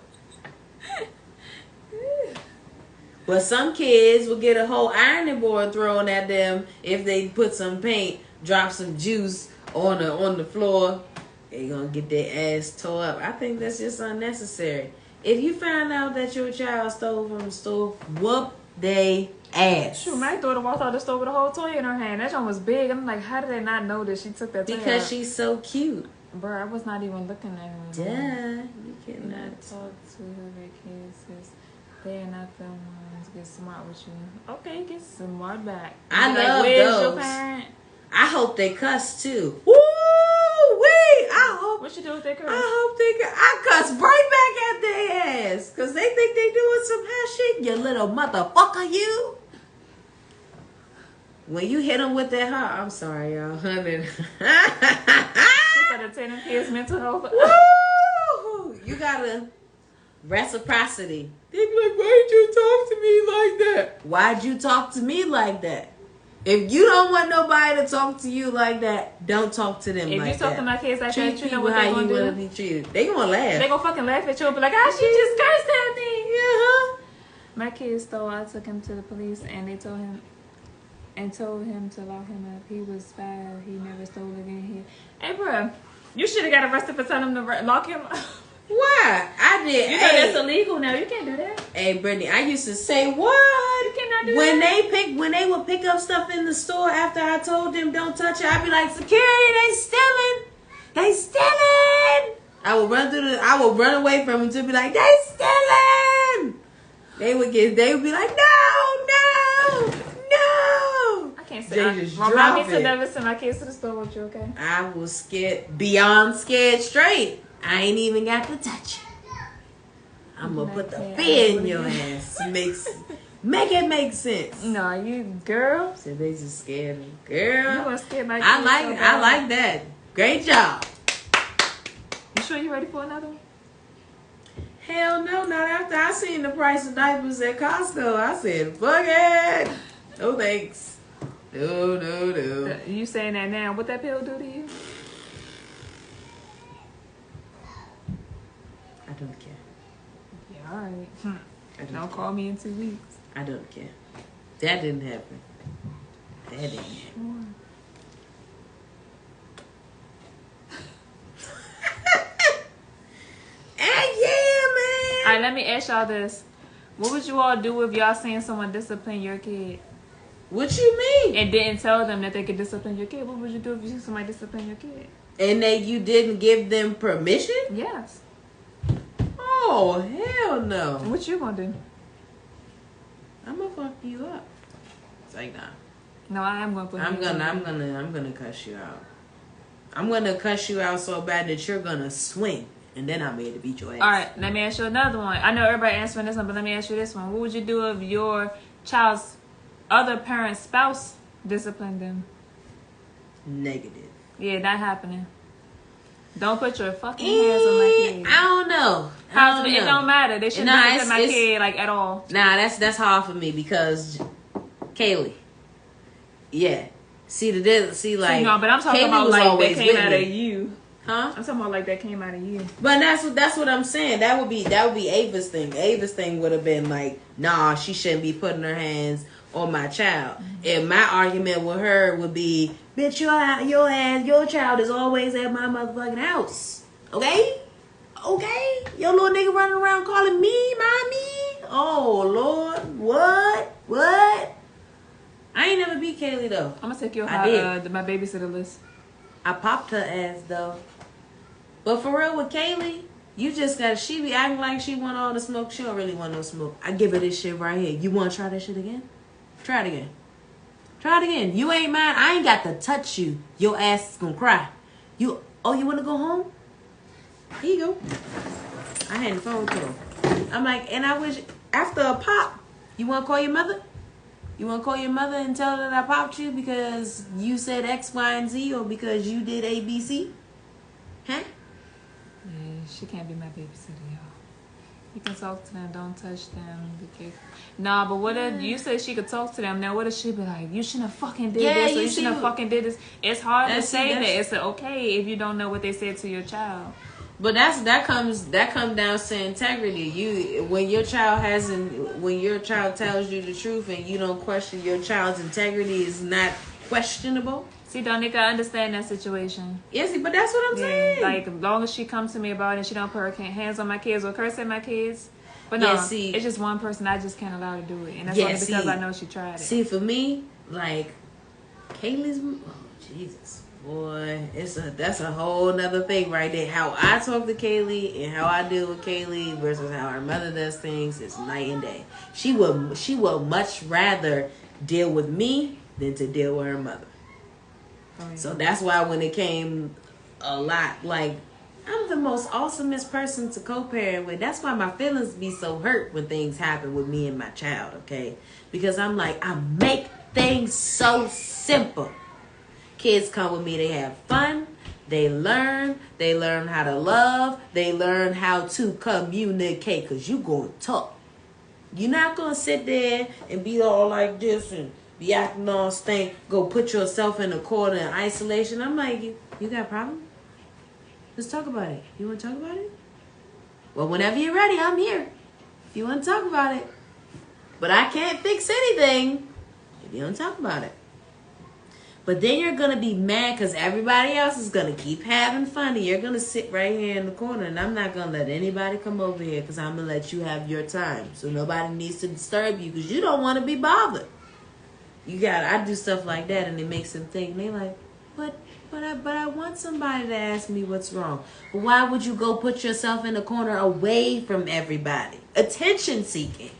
But some kids will get a whole ironing board thrown at them if they put some paint, drop some juice on the floor. They gonna get their ass tore up. I think that's just unnecessary. If you find out that your child stole from the store, whoop they ass. Shoot, my daughter walked out the store with a whole toy in her hand. That one was big. I'm like, how did they not know that she took that toy out? Because she's so cute. Bro, I was not even looking at her. Yeah, you cannot talk to her kids. They're not the ones. Get smart with you. Okay, get smart back. I love where's those. Your parent? I hope they cuss too. Woo wee! I hope. What you do with their cuss? I hope they cuss. I cuss right back at their ass because they think they doing some hot shit. You little motherfucker, you. When you hit them with that heart, I'm sorry, y'all, honey. She gotta tell them kids mental health. Woo! You gotta reciprocity. They be like, why'd you talk to me like that? Why'd you talk to me like that? If you don't want nobody to talk to you like that, don't talk to them like that. If you talk to my kids like that, you know what they're gonna do? Be treated. They gonna laugh. They gonna fucking laugh at you and be like, she just cursed at me. Yeah. My kid stole. I took him to the police, and they told him to lock him up. He was 5. He never stole again. Hey, bro, you should have got arrested for telling him to lock him up. Why? I did. You know that's illegal now. You can't do that. Hey, Brittany, I used to say what? You cannot do When that. when they would pick up stuff in the store after I told them don't touch it, I'd be like, security, they stealing. They stealing. I would run away from them to be like, they stealing. They would be like, no. I can't say. They just My drop mom used to it. never send my kids to the store with you, okay? I was scared, beyond scared straight. I ain't even got to touch it. I'm gonna put the fear in your ass. Make it make sense. No, you girl. So they just scared me. Girl. You gonna scare my kids. I like that. Great job. You sure you ready for another one? Hell no, not after I seen the price of diapers at Costco. I said, fuck it. No thanks. No. You saying that now? What that pill do to you? I don't care. Yeah, all right. I Don't call me in 2 weeks. I don't care. That didn't happen. That didn't happen. All right, let me ask y'all this. What would you all do if y'all seen someone discipline your kid What you mean? and didn't tell them that they could discipline your kid? What would you do if you see somebody discipline your kid? And you didn't give them permission? Yes. Oh, hell no. What you gonna do? I'm gonna fuck you up. It's like, nah. No, I am gonna put. I'm gonna cuss you out. I'm gonna cuss you out so bad that you're gonna swing, and then I'm made to beat your ass. All right, let me ask you another one. I know everybody answering this one, but let me ask you this one. What would you do if your child's other parent's spouse disciplined them? Negative. Yeah, that happening. Don't put your fucking hands on my kid. I don't know. It don't matter. They shouldn't discipline my kid like at all. Nah, that's hard for me because Kaylee. Yeah. See like. No, but I'm talking Kaylee about was like always that came with out me. of you. Huh? I'm talking about like that came out of you. But that's what I'm saying. That would be Ava's thing. Ava's thing would have been like, nah, she shouldn't be putting her hands on my child. And my argument with her would be, bitch, your child is always at my motherfucking house. Okay? Your little nigga running around calling me mommy? Oh Lord, what? I ain't never beat Kaylee though. I'm gonna take your my babysitter list. I popped her ass though. But for real with Kaylee, you just got she be acting like she want all the smoke. She don't really want no smoke. I give her this shit right here. You wanna try that shit again? Try it again. You ain't mine. I ain't got to touch you. Your ass is gonna cry. You wanna go home? Here you go. I had the phone to him. I'm like, and I wish after a pop, you wanna call your mother? You want to call your mother and tell her that I popped you because you said X, Y, and Z or because you did A, B, C? Huh? Yeah, she can't be my babysitter, y'all. You can talk to them, don't touch them. Nah, but what if you said she could talk to them? Now, what if she be like, you shouldn't have fucking did this or you shouldn't have fucking did this? It's hard to say that. It's okay if you don't know what they said to your child. But that comes down to integrity. When your child tells you the truth and you don't question your child's integrity is not questionable. See, Donika, I understand that situation. Yes, but that's what I'm saying. Like, as long as she comes to me about it and she don't put her hands on my kids or curse at my kids. But no, it's just one person I just can't allow to do it. And that's only because I know she tried it. See, for me, like, Kaylee's... Oh, Jesus. Boy, that's a whole nother thing right there. How I talk to Kaylee and how I deal with Kaylee versus how her mother does things is night and day. She would much rather deal with me than to deal with her mother. Oh, yeah. So that's why when it came a lot, like, I'm the most awesomest person to co-parent with. That's why my feelings be so hurt when things happen with me and my child, okay? Because I'm like, I make things so simple. Kids come with me, they have fun, they learn how to love, they learn how to communicate, because you going to talk. You're not going to sit there and be all like this and be acting all stank, go put yourself in a corner in isolation. I'm like, you got a problem? Let's talk about it. You want to talk about it? Well, whenever you're ready, I'm here. If you want to talk about it. But I can't fix anything if you don't talk about it. But then you're going to be mad because everybody else is going to keep having fun. And you're going to sit right here in the corner. And I'm not going to let anybody come over here because I'm going to let you have your time. So nobody needs to disturb you because you don't want to be bothered. I do stuff like that and it makes them think. And they're like, but I want somebody to ask me what's wrong. But why would you go put yourself in the corner away from everybody? Attention seeking.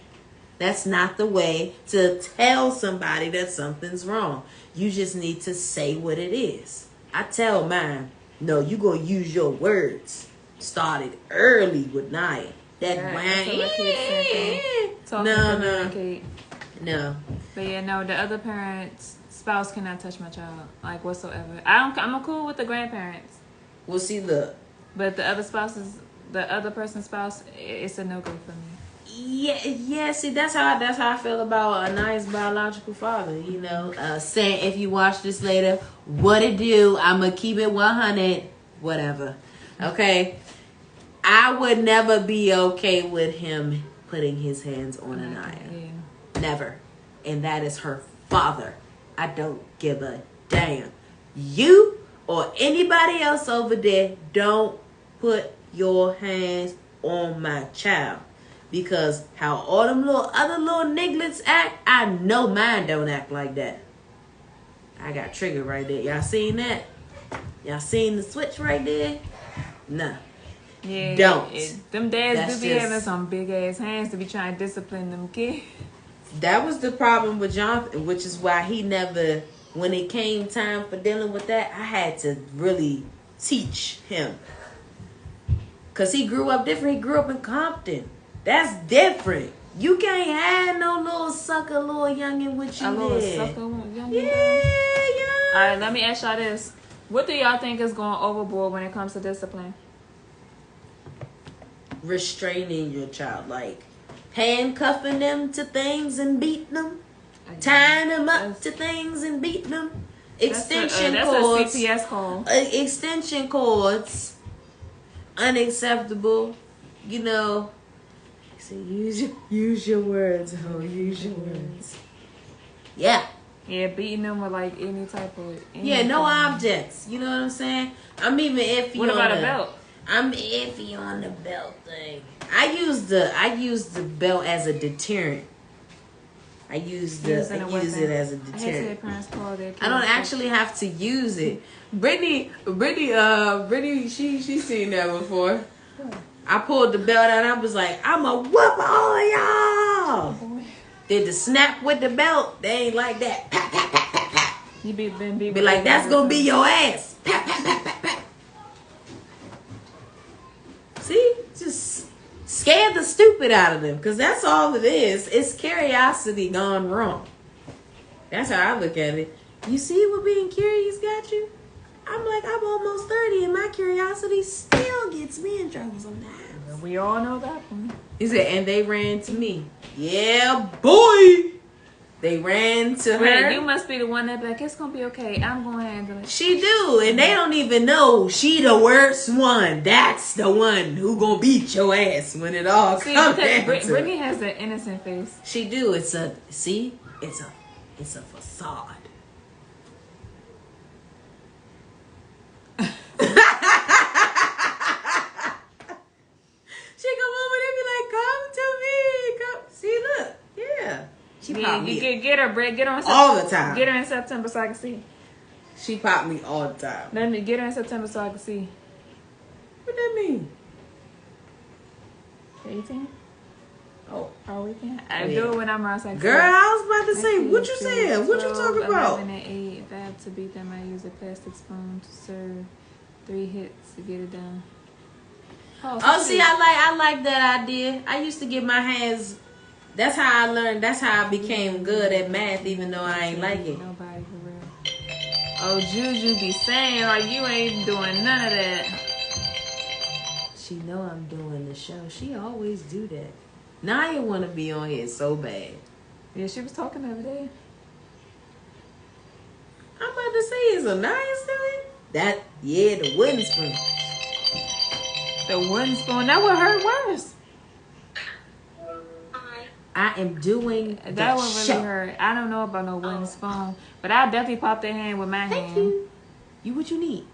That's not the way to tell somebody that something's wrong. You just need to say what it is. I tell mine, no, you gonna use your words. Started early with Naya. No. But yeah, no, the other parent's spouse cannot touch my child, like whatsoever. I'm cool with the grandparents. Well, see, look. But the other person's spouse, it's a no go for me. Yeah. See, that's how I feel about Anaya's biological father. You know, saying if you watch this later, what it do? I'ma keep it 100. Whatever. Okay. I would never be okay with him putting his hands on Anaya. Yeah. Never. And that is her father. I don't give a damn. You or anybody else over there, don't put your hands on my child. Because how all them other little nigglets act, I know mine don't act like that. I got triggered right there. Y'all seen that? Y'all seen the switch right there? Nah. Yeah. Don't. Them dads do be having some big ass hands to be trying to discipline them kids. That was the problem with Jonathan, which is why he never, when it came time for dealing with that, I had to really teach him. Because he grew up different. He grew up in Compton. That's different. You can't have no little sucker little youngin' with you. A little sucker youngin'? Yeah. Alright, let me ask y'all this. What do y'all think is going overboard when it comes to discipline? Restraining your child. Like handcuffing them to things and beating them. Tying them up to things and beating them. Extension cords. That's a CPS call. Extension cords. Unacceptable. You know. So use your words, ho. Use your words. Yeah. Yeah, beating them with like any type of. No objects. You know what I'm saying? I'm even iffy. What about a belt? I'm iffy on the belt thing. I use the belt as a deterrent. I use it as a deterrent. I don't actually have to use it. Brittany, she's seen that before. I pulled the belt out and I was like, I'ma whoop all of y'all. Did the snap with the belt? They ain't like that. Pat, pat, pat, pat, pat. You be like, that's gonna be your ass. Pat, pat, pat, pat, pat. See? Just scare the stupid out of them. Because that's all it is. It's curiosity gone wrong. That's how I look at it. You see what being curious got you? I'm like, I'm almost 30 and my curiosity still gets me in trouble sometimes. We all know that one. He said, and they ran to me. Yeah, boy. They ran to her. You must be the one that be like, it's going to be okay. I'm going to handle it. She do. And they don't even know she the worst one. That's the one who going to beat your ass when it all comes down to it. Brittany has an innocent face. She do. It's a facade. She come over and be like, come to me. Come. See, look. Yeah. She pop me. Get her, Britt. Get her in September. All the time. Get her in September so I can see. She pop me all the time. Let me get her in September so I can see. What that mean? 18? Oh. Our weekend? I do it when I'm around. Like, girl, I was about to say, what you saying? What you talking about? 11 and 8. If I have to beat them, I use a plastic spoon to serve 3 hits to get it done. Oh, see, I like that idea. I used to get my hands. That's how I learned. That's how I became good at math, even though I ain't like it. Nobody for real. Oh, Juju be saying like you ain't doing none of that. She know I'm doing the show. She always do that. Naya want to be on here so bad. Yeah, she was talking the other day. I'm about to say, is Naya still in? That, yeah, the wooden spoon. The wooden spoon, that would hurt worse. I am doing That the would show. really hurt. I don't know about no wooden spoon, but I'll definitely pop their hand with my Thank hand. you. What you need?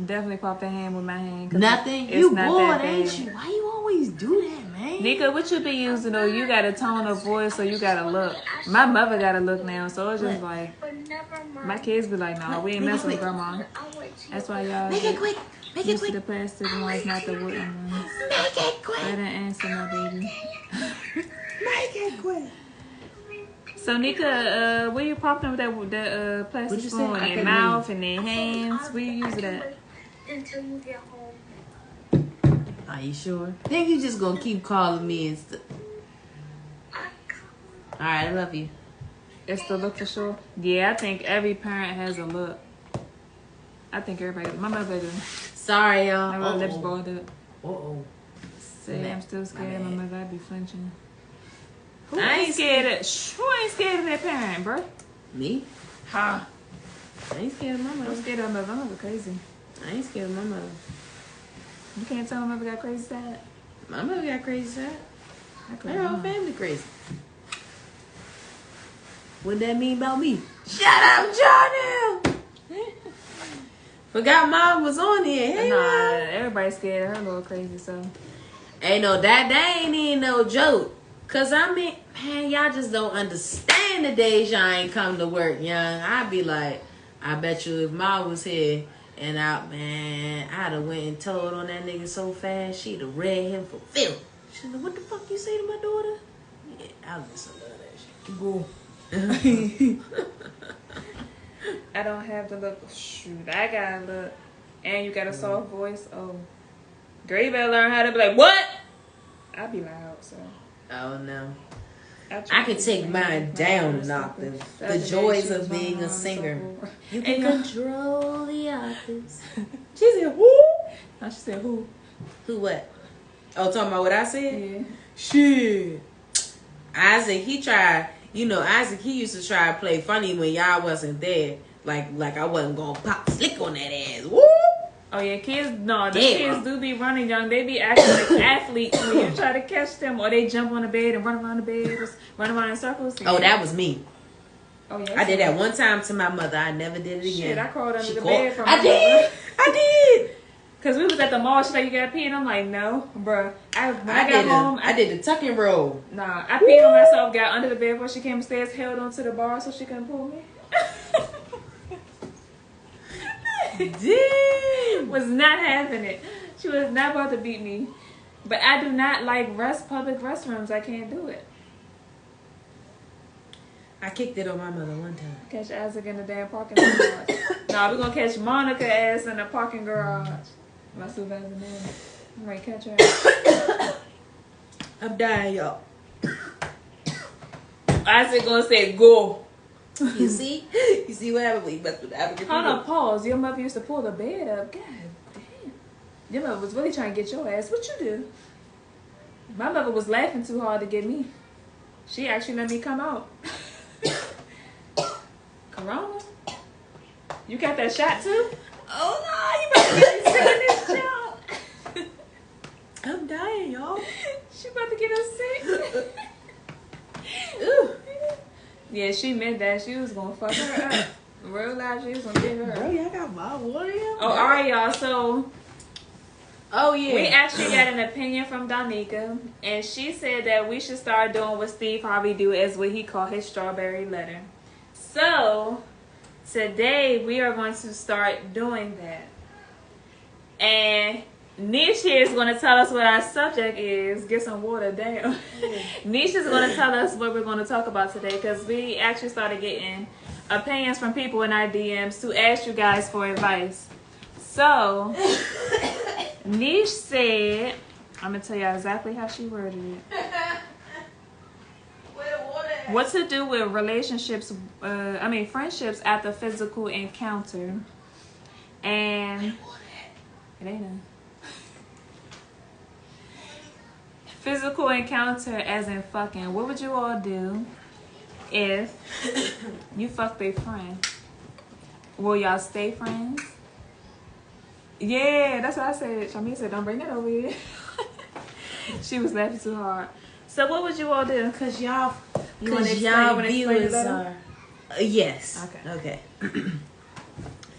Definitely pop their hand with my hand. 'Cause Nothing. It's You not bored, that ain't bad. you? Why you always do that, man? Nika, what you be using though? You got a tone of voice, so you gotta look. My mother gotta look now, so it's just like my kids be like, "No, we ain't messing with grandma." That's why y'all Make it quick. Make it used to quick. the plastic ones, not the wooden ones. Make it quick. I didn't answer my baby. Make it quick. So Nika, where you popping with that plastic What'd you say? spoon I in their couldn't mouth and their hands? Where you use that? Until you get home. Are you sure? Then you just gonna keep calling me and stuff. All right, I love you. It's the look for sure. Yeah, I think every parent has a look. I think everybody. My mother do. Sorry, y'all. My lips balled up. Uh-oh. Say I'm still scared. My mother, I'd be flinching. Who I ain't ain't scared of? Who ain't scared of their parent, bro? Me? Huh? I ain't scared of my I'm mother. scared of my mother. My mother crazy. I ain't scared of my mother. You can't tell my mother got crazy side. My mother got crazy side. I Her whole family crazy. What that mean about me? Shut up, Johnny! Forgot mom was on here. Hey, Nah, Mom. everybody's scared of her little crazy, so. Hey, no, that ain't even no joke. Cause I mean, man, y'all just don't understand the days y'all ain't come to work, young. I'd be like, I bet you if Ma was here and I'd have went and told on that nigga so fast, she'd have read him for filth. She'd have, what the fuck you say to my daughter? Yeah, I just love that shit. Go. I don't have to look. Shoot, I gotta look. And you got a soft voice. Oh, girl, you better learn how to be like, what? I be loud, so. Oh no. I can take mine down an octave. The joys of being a singer. You can control the octaves. She said, who? She said, who? Who what? Oh, talking about what I said? Yeah. Shit. Isaac, Isaac, he used to try to play funny when y'all wasn't there. Like I wasn't gonna pop slick on that ass. Woo! Oh yeah, kids. No, the Damn. kids do be running, young. They be acting like athletes when you try to catch them, or they jump on the bed and run around the bed, or run around in circles. Yeah. Oh, that was me. Oh yeah. I did that one time to my mother. I never did it again. Shit, I crawled under She the called- bed from. I did. I did. Cause we was at the mall. She's like, you gotta pee, and I'm like, no, bruh. When I got home, I did the tuck and roll. Nah, I peed on myself, got under the bed before she came upstairs, held onto the bar so she couldn't pull me. Damn. Was not having it. She was not about to beat me. But I do not like public restrooms. I can't do it. I kicked it on my mother one time. Catch Isaac in the damn parking garage. Nah, we're gonna catch Monica ass in the parking garage. My supervisor man. I'm ready to catch her. I'm dying, y'all. Isaac gonna say go. You see? You see what happened when you mess with the African Hold people? on, pause. Your mother used to pull the bed up. God damn. Your mother was really trying to get your ass. What you do? My mother was laughing too hard to get me. She actually let me come out. Corona? You got that shot too? Oh no, you about to get me sick in this job. I'm dying, y'all. She about to get us sick. Ooh. Yeah, she meant that. She was gonna fuck her up. In real life, she was gonna get her. Bro, y'all got my water here? Oh, alright, y'all. So Oh, yeah. we actually got an opinion from Donika, and she said that we should start doing what Steve Harvey do as what he called his strawberry letter. So today we are going to start doing that. And Nish here is going to tell us what our subject is. Get some water down. Nish is going to tell us what we're going to talk about today, because we actually started getting opinions from people in our DMs to ask you guys for advice. So Nish said, I'm going to tell you exactly how she worded it. What to do with relationships, friendships after physical encounter. And it ain't none. Physical encounter as in fucking. What would you all do if you fucked a friend? Will y'all stay friends? Yeah, that's what I said. Shamia said, don't bring that over here. She was laughing too hard. So So what would you all do? Cause y'all, You wanna cause explain- y'all you wanna explain viewers it better? are. Yes. Okay.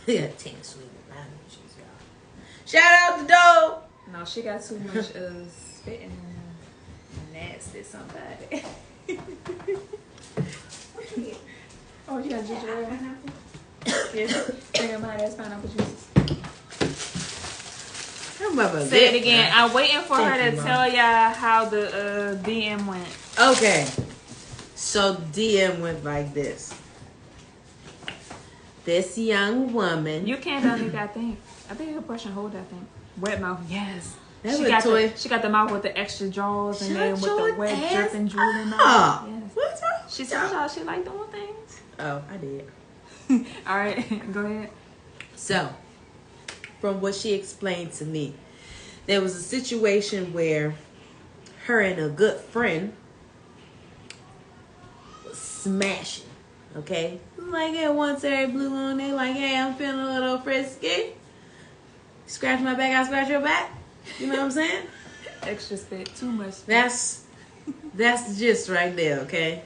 Yeah, Tina Sweet. I know she's y'all. Shout out to Doe. No, she got too much spitting in her. Nasty somebody. Oh, you got ginger ale? Yes. Bring him hot ass pineapple juice. Say it again. I'm waiting for her to tell y'all how the DM went. Okay. So DM went like this. This young woman. You can't only got think. I think you can push and hold that thing. Wet mouth, yes. That She was got, toy. she got the mouth with the extra jaws and then with the wet ass dripping drooling up. mouth. Yes. What's up? She told y'all she like doing things. Oh, I did. All right, go ahead. So, from what she explained to me, there was a situation where her and a good friend was smashing. Okay? Like, yeah, once every blue moon, they like, hey, I'm feeling a little frisky. Scratch my back, I scratch your back. You know what I'm saying? Extra spit, too much spit. That's the gist right there, okay?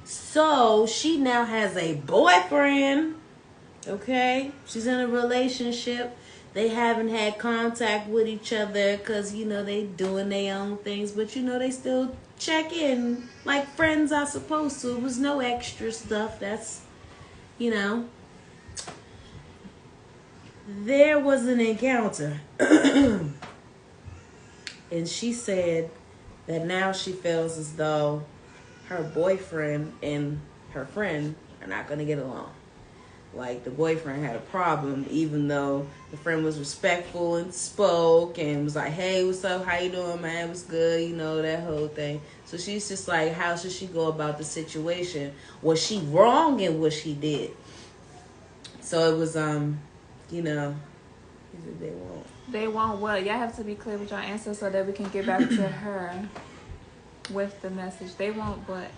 So she now has a boyfriend, okay? She's in a relationship. They haven't had contact with each other because, you know, they doing their own things. But, you know, they still check in like friends are supposed to. It was no extra stuff. That's, you know. There was an encounter. And she said that now she feels as though her boyfriend and her friend are not going to get along. Like, the boyfriend had a problem, even though the friend was respectful and spoke and was like, hey, what's up? How you doing, man? What's good? You know, that whole thing. So she's just like, how should she go about the situation? Was she wrong in what she did? So it was, you know, they won't. They won't what? Y'all have to be clear with your answer so that we can get back to her with the message. They won't what?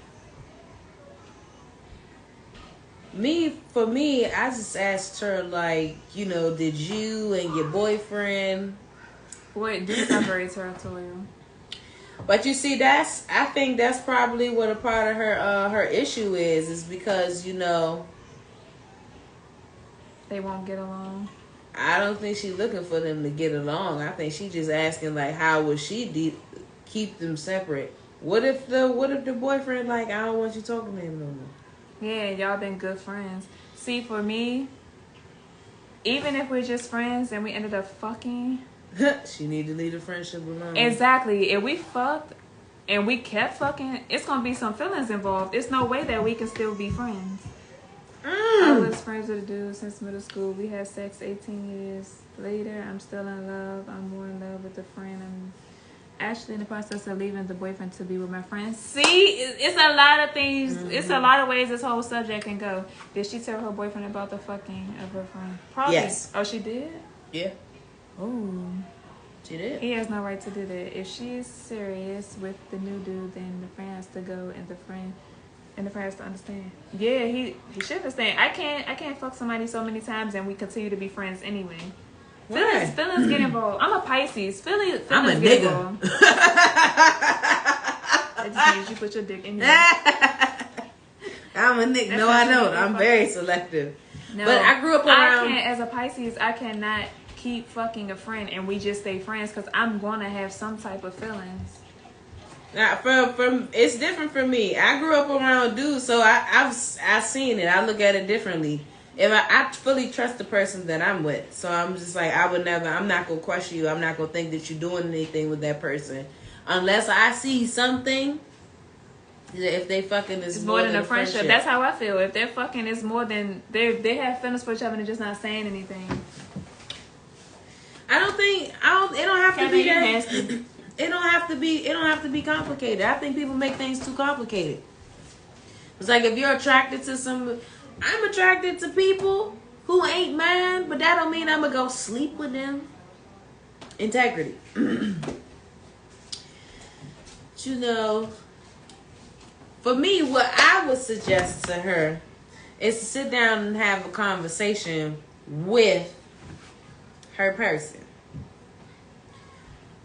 For me, I just asked her, like, you know, did you and your boyfriend... Wait, this is very territorial. But you see, I think that's probably what a part of her issue is because, you know... They won't get along. I don't think she's looking for them to get along. I think she's just asking, like, how would she keep them separate? What if the boyfriend, like, I don't want you talking to him no more? Yeah, y'all been good friends. See, for me, even if we're just friends and we ended up fucking... She need to leave the friendship alone. Exactly. If we fucked and we kept fucking, it's going to be some feelings involved. It's no way that we can still be friends. I was friends with a dude since middle school. We had sex 18 years later. I'm still in love. I'm more in love with the friend. I'm actually in the process of leaving the boyfriend to be with my friends. See, it's a lot of things. Mm-hmm. It's a lot of ways this whole subject can go. Did she tell her boyfriend about the fucking of her friend? Probably. Yes. Oh, she did? Yeah. Oh. She did. He has no right to do that. If she is serious with the new dude, then the friend has to go and the friend has to understand. Yeah, he should understand. I can't fuck somebody so many times and we continue to be friends anyway. Feelings get involved. I'm a Pisces. Feelings I'm a get nigga. Involved. That just means you put your dick in here. I'm a nigga. No, I don't. I'm very selective. No, but I grew up around... As a Pisces, I cannot keep fucking a friend and we just stay friends because I'm going to have some type of feelings. Now, from it's different for me. I grew up around dudes, so I've seen it. I look at it differently. If I fully trust the person that I'm with, so I'm just like, I'm not gonna question you. I'm not gonna think that you're doing anything with that person unless I see something. If they fucking is it's more than a friendship. That's how I feel. If they're fucking, it's more than they have feelings for each other and they're just not saying anything. It don't have to be that. Nasty. It don't have to be complicated. I think people make things too complicated. It's like if you're attracted to I'm attracted to people who ain't mine, but that don't mean I'm gonna go sleep with them. Integrity. You know, for me, what I would suggest to her is to sit down and have a conversation with her person.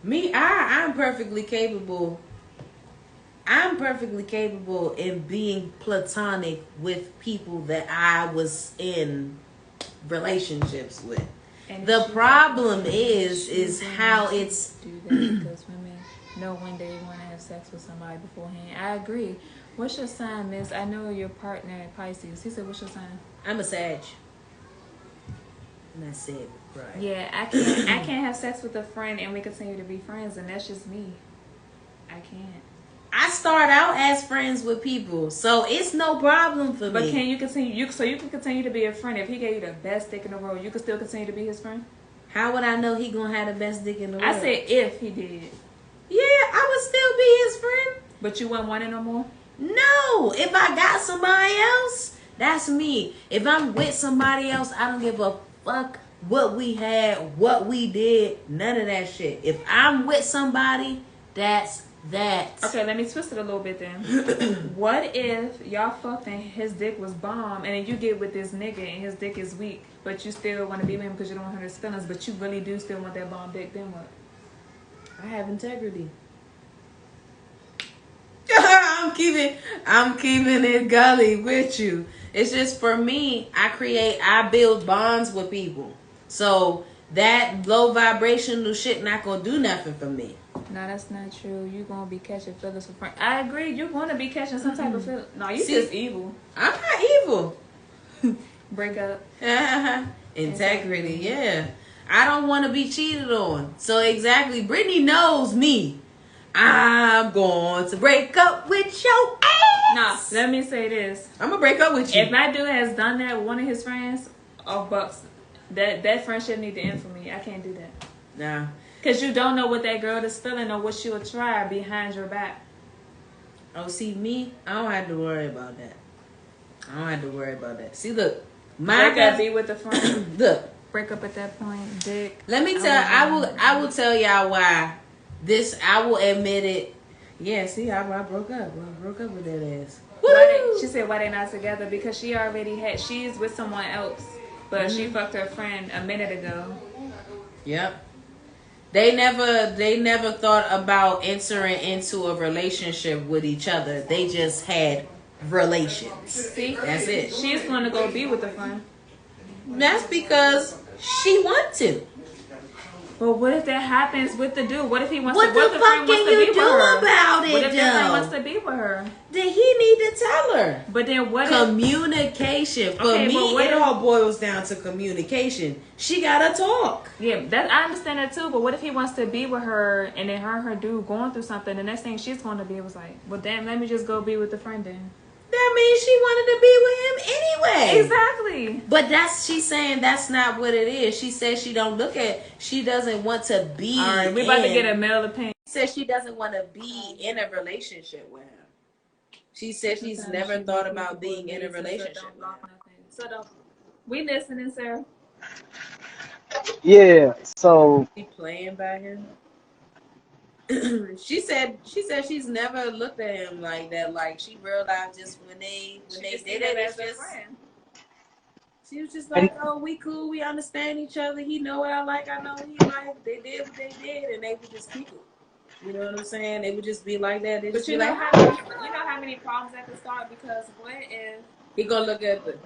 Me, I'm perfectly capable. I'm perfectly capable in being platonic with people that I was in relationships with. And The she problem didn't- is she how didn't it's do that because women know when they want to have sex with somebody beforehand. I agree. What's your sign, Miss? I know your partner at Pisces. He said, "What's your sign?" I'm a Sag. And that's it, right? Yeah, I can't have sex with a friend and we continue to be friends, and that's just me. I can't. I start out as friends with people, so it's no problem for But me. can you continue? You can continue to be a friend if he gave you the best dick in the world. You can still continue to be his friend. How would I know he gonna have the best dick in the world? I said if he did, yeah, I would still be his friend. but you wouldn't want it no more. No, if I got somebody else, that's me. If I'm with somebody else, I don't give a fuck what we had, what we did, none of that shit. If I'm with somebody, that's that. Okay, let me twist it a little bit then. What if y'all fucked and his dick was bomb, and then you get with this nigga and his dick is weak, but you still want to be with him because you don't want hurt his feelings, but you really do still want that bomb dick? Then what? I have integrity. I'm keeping it gully with you. It's just for me, I build bonds with people. So that low vibrational shit not gonna do nothing for me. No, that's not true. You gonna be catching feelings for friends. I agree. You gonna be catching some type of feeling. No, you just evil. I'm not evil. Break up. Integrity, yeah. I don't want to be cheated on. So exactly, Brittany knows me. I'm going to break up with your ass. No, let me say this. I'm gonna break up with you. If my dude has done that with one of his friends, oh bucks, that friendship need to end for me. I can't do that. Nah. Cause you don't know what that girl is feeling or what she will try behind your back. Oh, see me, I don't have to worry about that. See, look, Break up, be with the friend. look. Break up at that point, dick. Let me tell. I will tell y'all why. I will admit it. Yeah, see, I broke up. I broke up with that ass. She said why they not together because she's with someone else, but she fucked her friend a minute ago. Yep. They never thought about entering into a relationship with each other. They just had relations. See, that's it. She's gonna go be with the friend. That's because she wants to. But what if that happens with the dude? What if he wants what to? What the the fuck can you do about it? What if the friend wants to be with her? Then he need to tell her. But then what? Communication. For me, it all boils down to communication. She gotta talk. Yeah, that I understand that too. But what if he wants to be with her and then her dude going through something? The next thing she's going to be was like, well, damn, let me just go be with the friend then. That means she wanted to be with him anyway. Exactly. But she's saying that's not what it is. She says she doesn't want to be. All right, we're about to get a male opinion. She says she doesn't want to be in a relationship with him. She said she's never thought about being in a relationship with him. So we listening, sir. Yeah, so She playing by him. She said she's never looked at him like that. Like she realized just when they did it as a friend. She was just like, oh, we cool, we understand each other. He know what I like, I know he like. They did what they did, and they would just keep it. You know what I'm saying? They would just be like that. They But just you be know like, how many problems that could start because what if he gonna look at the.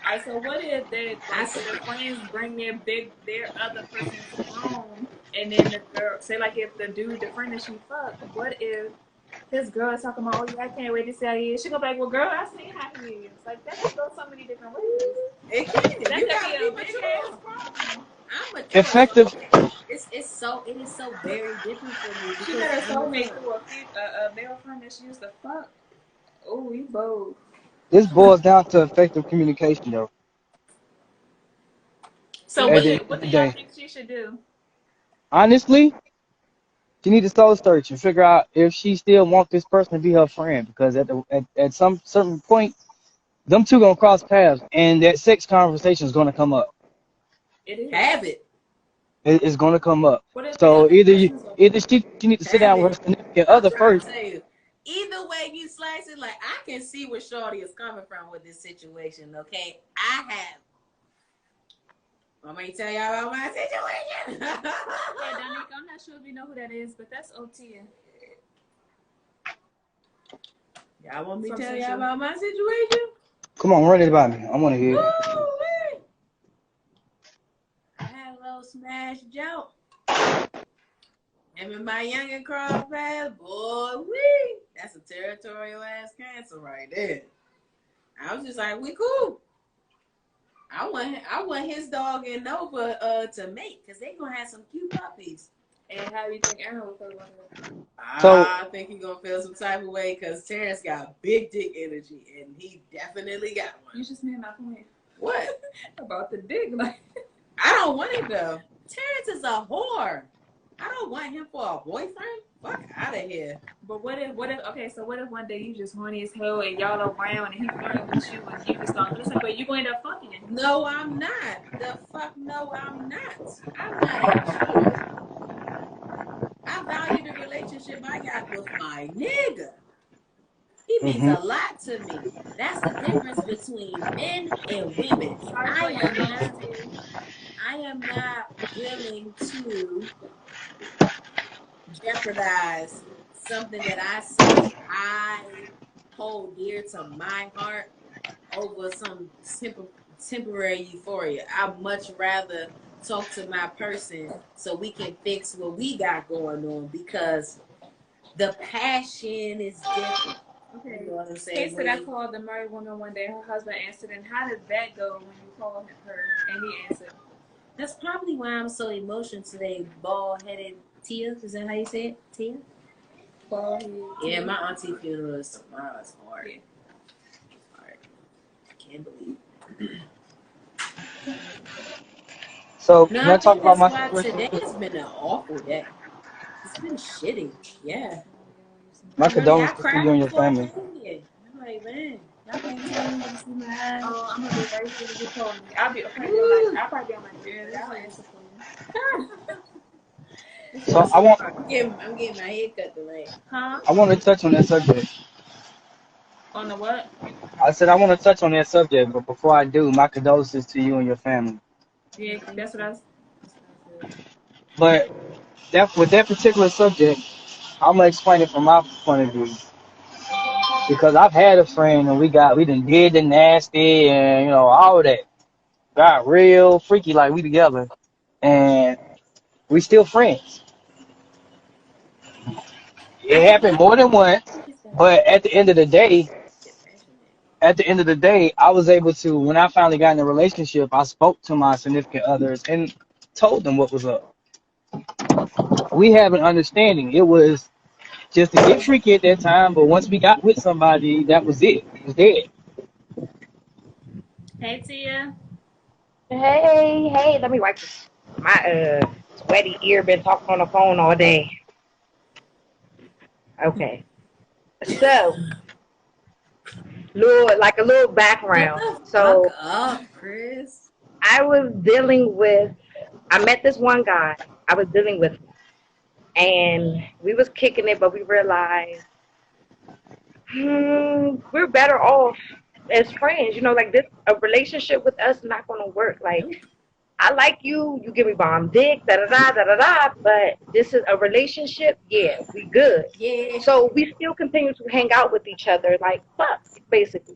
Alright, so what if the friends bring their other person to the room, and then the girl, say like if the friend that she fucked, what if this girl is talking about, oh yeah, I can't wait to see how he is. She go back, well girl, I seen how he is. Like that could go so many different ways. It can. That You could gotta be be a big ass mature. problem. I'm a effective. It is so very different for me. She met her soulmate through a male friend that she used to fuck. Oh, you bold. This boils down to effective communication, though. So At what the do end of the y'all day, think she should do? honestly, she need to soul search and figure out if she still want this person to be her friend. Because at some certain point, them two gonna cross paths, and that sex conversation is gonna come up. It is. Have it. It's gonna come up. What if So they either she need to sit down with her significant other first. Tell you, either way you slice it, like I can see where Shorty is coming from with this situation. Okay, I'm gonna tell y'all about my situation. Yeah, Dominique, I'm not sure if you know who that is, but that's OT. Y'all want me to Some tell y'all sensual. about my situation? Come on, run it by me. I want to hear it. Woo-wee. I had a little smash joke. Him and my youngin' cross paths, boy, wee. That's a territorial ass cancer right there. I was just like, we cool. I want his dog and Nova to mate because they gonna have some cute puppies. And how do you think Aaron would feel about that? So- I think he gonna feel some type of way because Terrence got big dick energy and he definitely got You one. just made my point What? about the dick. Like, I don't want it though. Terrence is a whore. I don't want him for a boyfriend. Fuck out of here. but what if okay, so what if one day you just horny as hell and y'all around and he flirting with you and you just don't listen, but you gonna end up fucking him? No, I'm not. The fuck no, I'm not. I'm not shit. I value the relationship I got with my nigga. He means a lot to me. That's the difference between men and women. I am not willing to jeopardize something that I say I hold dear to my heart over some temporary euphoria. I'd much rather talk to my person so we can fix what we got going on because the passion is different. Okay. You know what I'm saying? Case that I called the married woman one day, her husband answered, and how did that go when you called her and he answered? That's probably why I'm so emotional today. Bald-headed Tia, is that how you say it? Tia? Bald-headed Yeah, Tia. my auntie funeral is tomorrow. It's hard. Yeah. Hard. I can't believe it. So No, can I I talk think about that's my why situation? today has been an awful day. It's been shitty. Yeah. My I condolences to you cried and your before I family. came here. I'm like, man, y'all can't tell me to see my eyes. Oh, I'm gonna be right here when you call me. I'll probably be on my bed. I'll answer for you. So I want I'm getting my hair cut tonight. Huh? I want to touch on that subject. On the what? I said I want to touch on that subject, but before I do, my condolences to you and your family. Yeah, that's what I said. But that with that particular subject, I'm gonna explain it from my point of view because I've had a friend and we done did the nasty and all of that. Got real freaky like we together, and we still friends. It happened more than once, but at the end of the day, I was able to, when I finally got in a relationship, I spoke to my significant others and told them what was up. We have an understanding. It was just to get freaky at that time, but once we got with somebody, that was it. It was dead. Hey, Tia. Hey, let me wipe this. My sweaty ear been talking on the phone all day. Okay. So, a little background. Shut the So, fuck up, Chris. I met this one guy I was dealing with, and we was kicking it, but we realized we're better off as friends. A relationship with us is not going to work. Like, I like you, you give me bomb dick, da-da-da, but this is a relationship, yeah, we good. Yeah. So we still continue to hang out with each other, like, fuck, basically.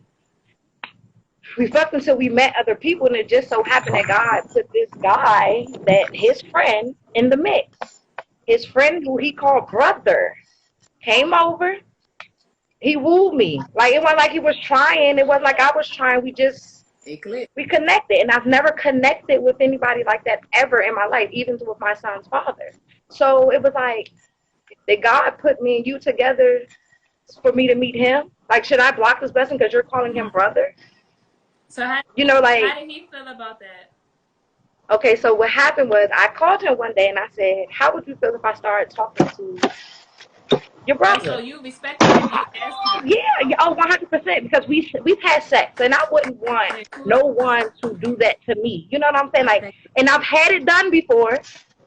We fucked until we met other people, and it just so happened that God put this guy, his friend, in the mix. His friend, who he called brother, came over. He wooed me. Like, it wasn't like he was trying. It wasn't like I was trying. We connected, and I've never connected with anybody like that ever in my life, even with my son's father. So it was like, did God put me and you together for me to meet him? Like, should I block this blessing because you're calling him brother? So how Like, how did he feel about that? Okay, so what happened was I called him one day and I said, how would you feel if I started talking to your brother? So you respected him, you asked him. Yeah, oh, 100%, because we've had sex, and I wouldn't want no one to do that to me. You know what I'm saying? Like, and I've had it done before.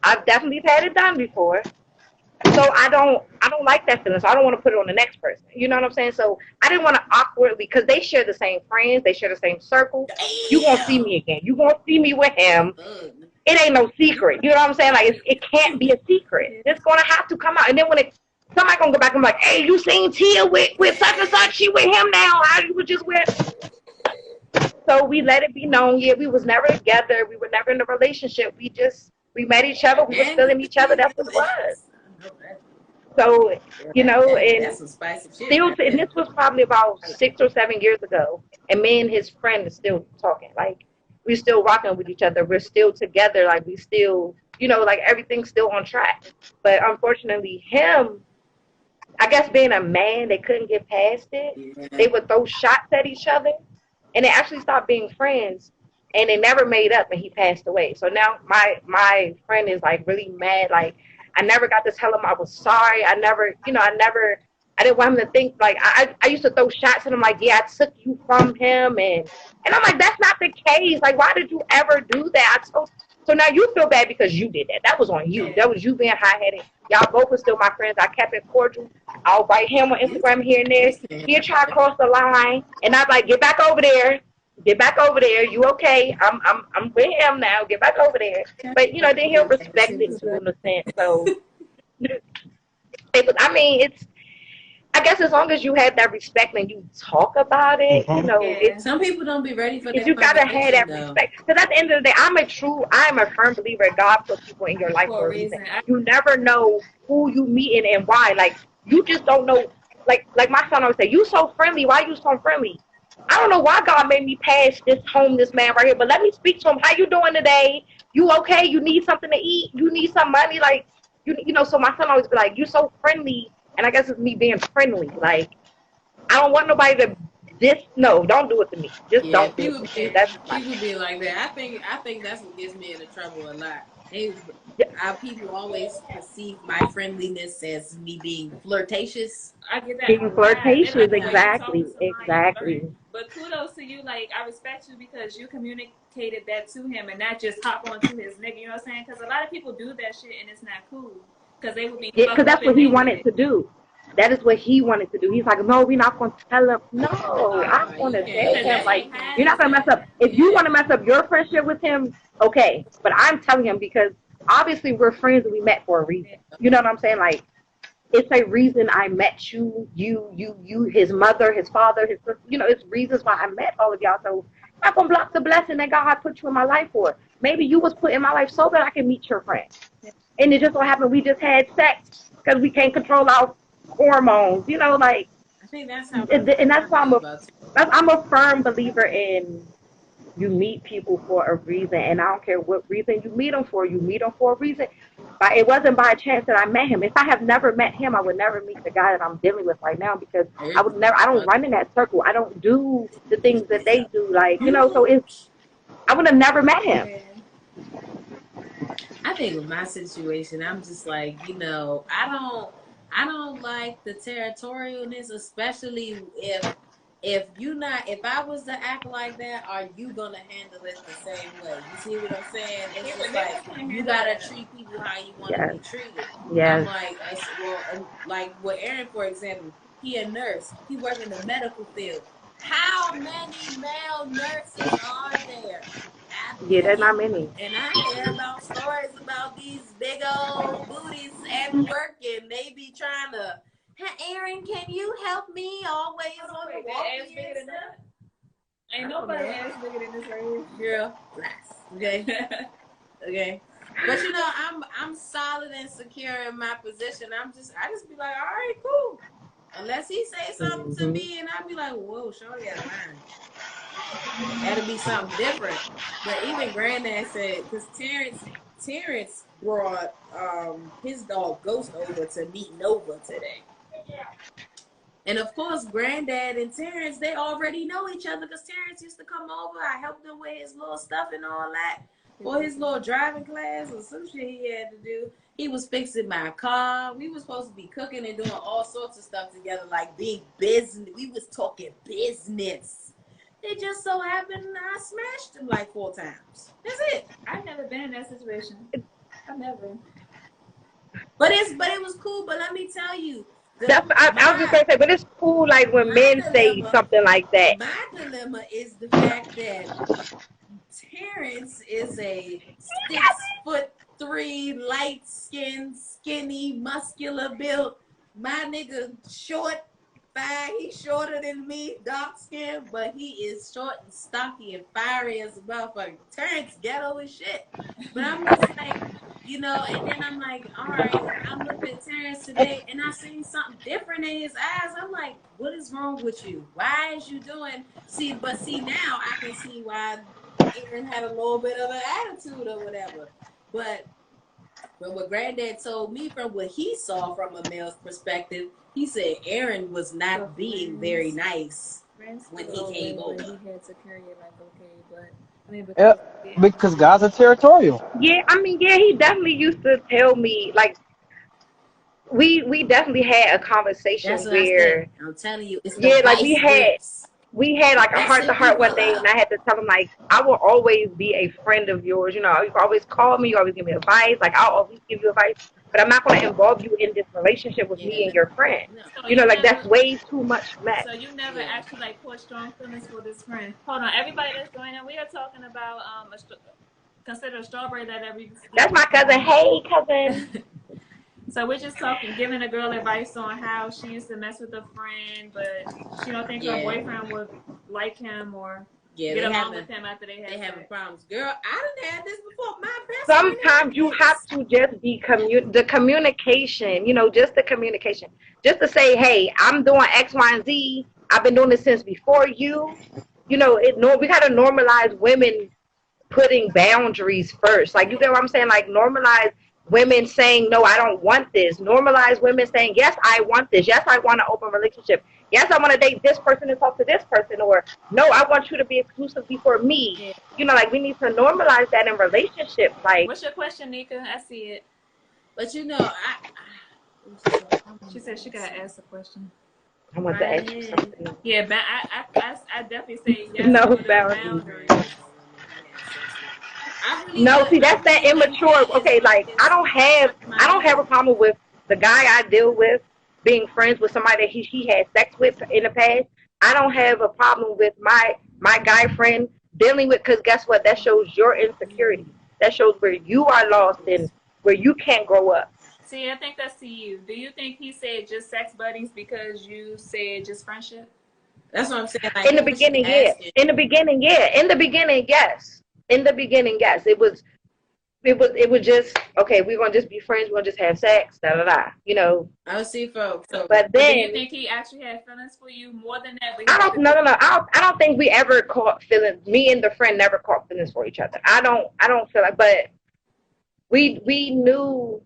I've definitely had it done before. So I don't like that feeling. So I don't want to put it on the next person. You know what I'm saying? So I didn't want to awkwardly, because they share the same friends, they share the same circle. You won't see me again. You won't see me with him. It ain't no secret. You know what I'm saying? Like, it can't be a secret. It's gonna have to come out. And then when it Somebody gonna go back and be like, hey, you seen Tia with such and such? She with him now. How you was just with? So we let it be known, yeah, we was never together. We were never in a relationship. We met each other. We were feeling each other. That's what it was. So, and That's some spicy shit still, right and there. this was probably about 6 or 7 years ago. And me and his friend is still talking. Like, we're still rocking with each other. We're still together. Like, we still, like everything's still on track. But unfortunately, him, I guess being a man, they couldn't get past it. Yeah. They would throw shots at each other, and they actually stopped being friends. And they never made up, and he passed away. So now my friend is like really mad. Like, I never got to tell him I was sorry. I didn't want him to think like I used to throw shots at him like, yeah, I took you from him, and I'm like, that's not the case. Like, why did you ever do that? So now you feel bad because you did that. That was on you. That was you being high-headed. Y'all both are still my friends. I kept it cordial. I'll write him on Instagram here and there. He'll try to cross the line, and I'm like, get back over there. Get back over there. You okay? I'm with him now. Get back over there. But then he'll respect it to an extent. So I guess as long as you have that respect and you talk about it, Some people don't be ready for that. you gotta have that respect. Because at the end of the day, I'm a firm believer God put people in your life for a reason. You never know who you meeting and why. Like, you just don't know. Like my son always say, you so friendly. Why you so friendly? I don't know why God made me pass this homeless man right here, but let me speak to him. How you doing today? You okay? You need something to eat? You need some money? Like, so my son always be like, you so friendly. And I guess it's me being friendly. Like, I don't want nobody to no, don't do it to me. Just don't do it to me. People be like that. I think that's what gets me into trouble a lot. People always perceive my friendliness as me being flirtatious. I get that. Being flirtatious, exactly. But kudos to you. Like, I respect you because you communicated that to him and not just hop onto his nigga. You know what I'm saying? Because a lot of people do that shit and it's not cool. Because they would be. Yeah, because that's what he wanted to do. That is what he wanted to do. He's like, no, we're not going to tell him. No, I'm going to tell him. Like, you're not going to mess up. If you want to mess up your friendship with him, okay. But I'm telling him because obviously we're friends and we met for a reason. You know what I'm saying? Like, it's a reason I met you, his mother, his father, his sister. It's reasons why I met all of y'all. So I'm not going to block the blessing that God put you in my life for. Maybe you was put in my life so that I can meet your friend. And it just so happened we just had sex because we can't control our hormones, like. I think that's how. And that's why I'm a firm believer in you meet people for a reason, and I don't care what reason you meet them for. You meet them for a reason. But it wasn't by chance that I met him. If I have never met him, I would never meet the guy that I'm dealing with right now because I don't run in that circle. I don't do the things that they do, like, so I would have never met him. I think with my situation, I'm just like, I don't like the territorialness, especially if I was to act like that, are you gonna handle it the same way? You see what I'm saying? It's just like you gotta treat people how you want to be treated. Yes. I'm like with Aaron, for example, he a nurse. He work in the medical field. How many male nurses are there? Yeah, there's not many. And I hear about stories about these big old booties at work, and they be trying to, hey, Aaron, can you help me? Always on the walk. Ain't nobody ass bigger than this right here. Girl, relax. Okay. Okay. But I'm solid and secure in my position. I just be like, all right, cool. Unless he say something to me, and I be like, whoa, shorty out of line. That'll be something different. But even Granddad said, because Terrence brought his dog Ghost over to meet Nova today. And of course, Granddad and Terrence, they already know each other because Terrence used to come over. I helped him with his little stuff and all that for his little driving class or some shit he had to do. He was fixing my car. We were supposed to be cooking and doing all sorts of stuff together, like big business. We was talking business. It just so happened I smashed him like 4 times. That's it. I've never been in that situation. I've never. But it was cool. But let me tell you, I was just gonna say, but it's cool like when men say something like that. My dilemma is the fact that Terrence is a 6'3", light skinned, skinny, muscular built My nigga short, fine. He's shorter than me, dark skin, but he is short and stocky and fiery as a motherfucker. Terrence ghetto as shit. But I'm just like, you know, and then I'm like, all right, I'm looking at Terrence today and I seen something different in his eyes. I'm like, what is wrong with you? Why is you doing see now I can see why Aaron had a little bit of an attitude or whatever. But from what Granddad told me, from what he saw from a male's perspective, he said Aaron was not being very nice when he came over. He had to carry it like, okay, but I mean, Because guys are territorial. Yeah, I mean, yeah, he definitely used to tell me, like, we definitely had a conversation That's what where, I'm telling you, it's yeah, the like vice we had like a That's heart to it, heart one people day, love. and I had to tell him like, I will always be a friend of yours. You know, you can always call me, you always give me advice. Like I'll always give you advice, but I'm not going to involve you in this relationship with me and your friend. No. So You know, like never, that's way too much mess. so you never Yeah. actually like put strong feelings for this friend. Hold on, everybody that's joining, we are talking about consider a strawberry that every. That's my cousin. Hey, cousin. So we're just talking, giving a girl advice on how she used to mess with a friend, but she don't think her Yeah. boyfriend would like him or Yeah, get they along having with him after they had having sex. problems. Girl, I done had this before. My best friend Sometimes you have to just be the communication, you know, just the communication. Just to say, hey, I'm doing X, Y, and Z. I've been doing this since before you. You know, we got to normalize women putting boundaries first. Like, you get what I'm saying? Like, normalize women saying, no, I don't want this. Normalize women saying, yes, I want this. Yes, I want an open relationship. Yes, I want to date this person and talk to this person. Or, no, I want you to be exclusively for me. Yeah. You know, like, we need to normalize that in relationships. Like, What's your question, Nika? I see it. But you know, She said she gotta ask a question. I want to ask you something. Yeah, but I definitely say yes. No to the boundaries. No, See, that's that immature. Okay, like I don't have a problem with the guy I deal with being friends with somebody that he had sex with in the past. I don't have a problem with my guy friend dealing with, because guess what? That shows your insecurity. That shows where you are lost and where you can't grow up. See, I think that's to you. Do you think he said just sex buddies because you said just friendship? That's what I'm saying. Like, In the beginning, yeah. In the beginning, yeah. In the beginning, yes. In the beginning, yes. It was just, okay, we're gonna just be friends, we're gonna just have sex, da da da. You know. I would see But do then you think he actually had feelings for you more than that? no. I don't think we ever caught feelings. Me and the friend never caught feelings for each other. I don't feel like, but we knew.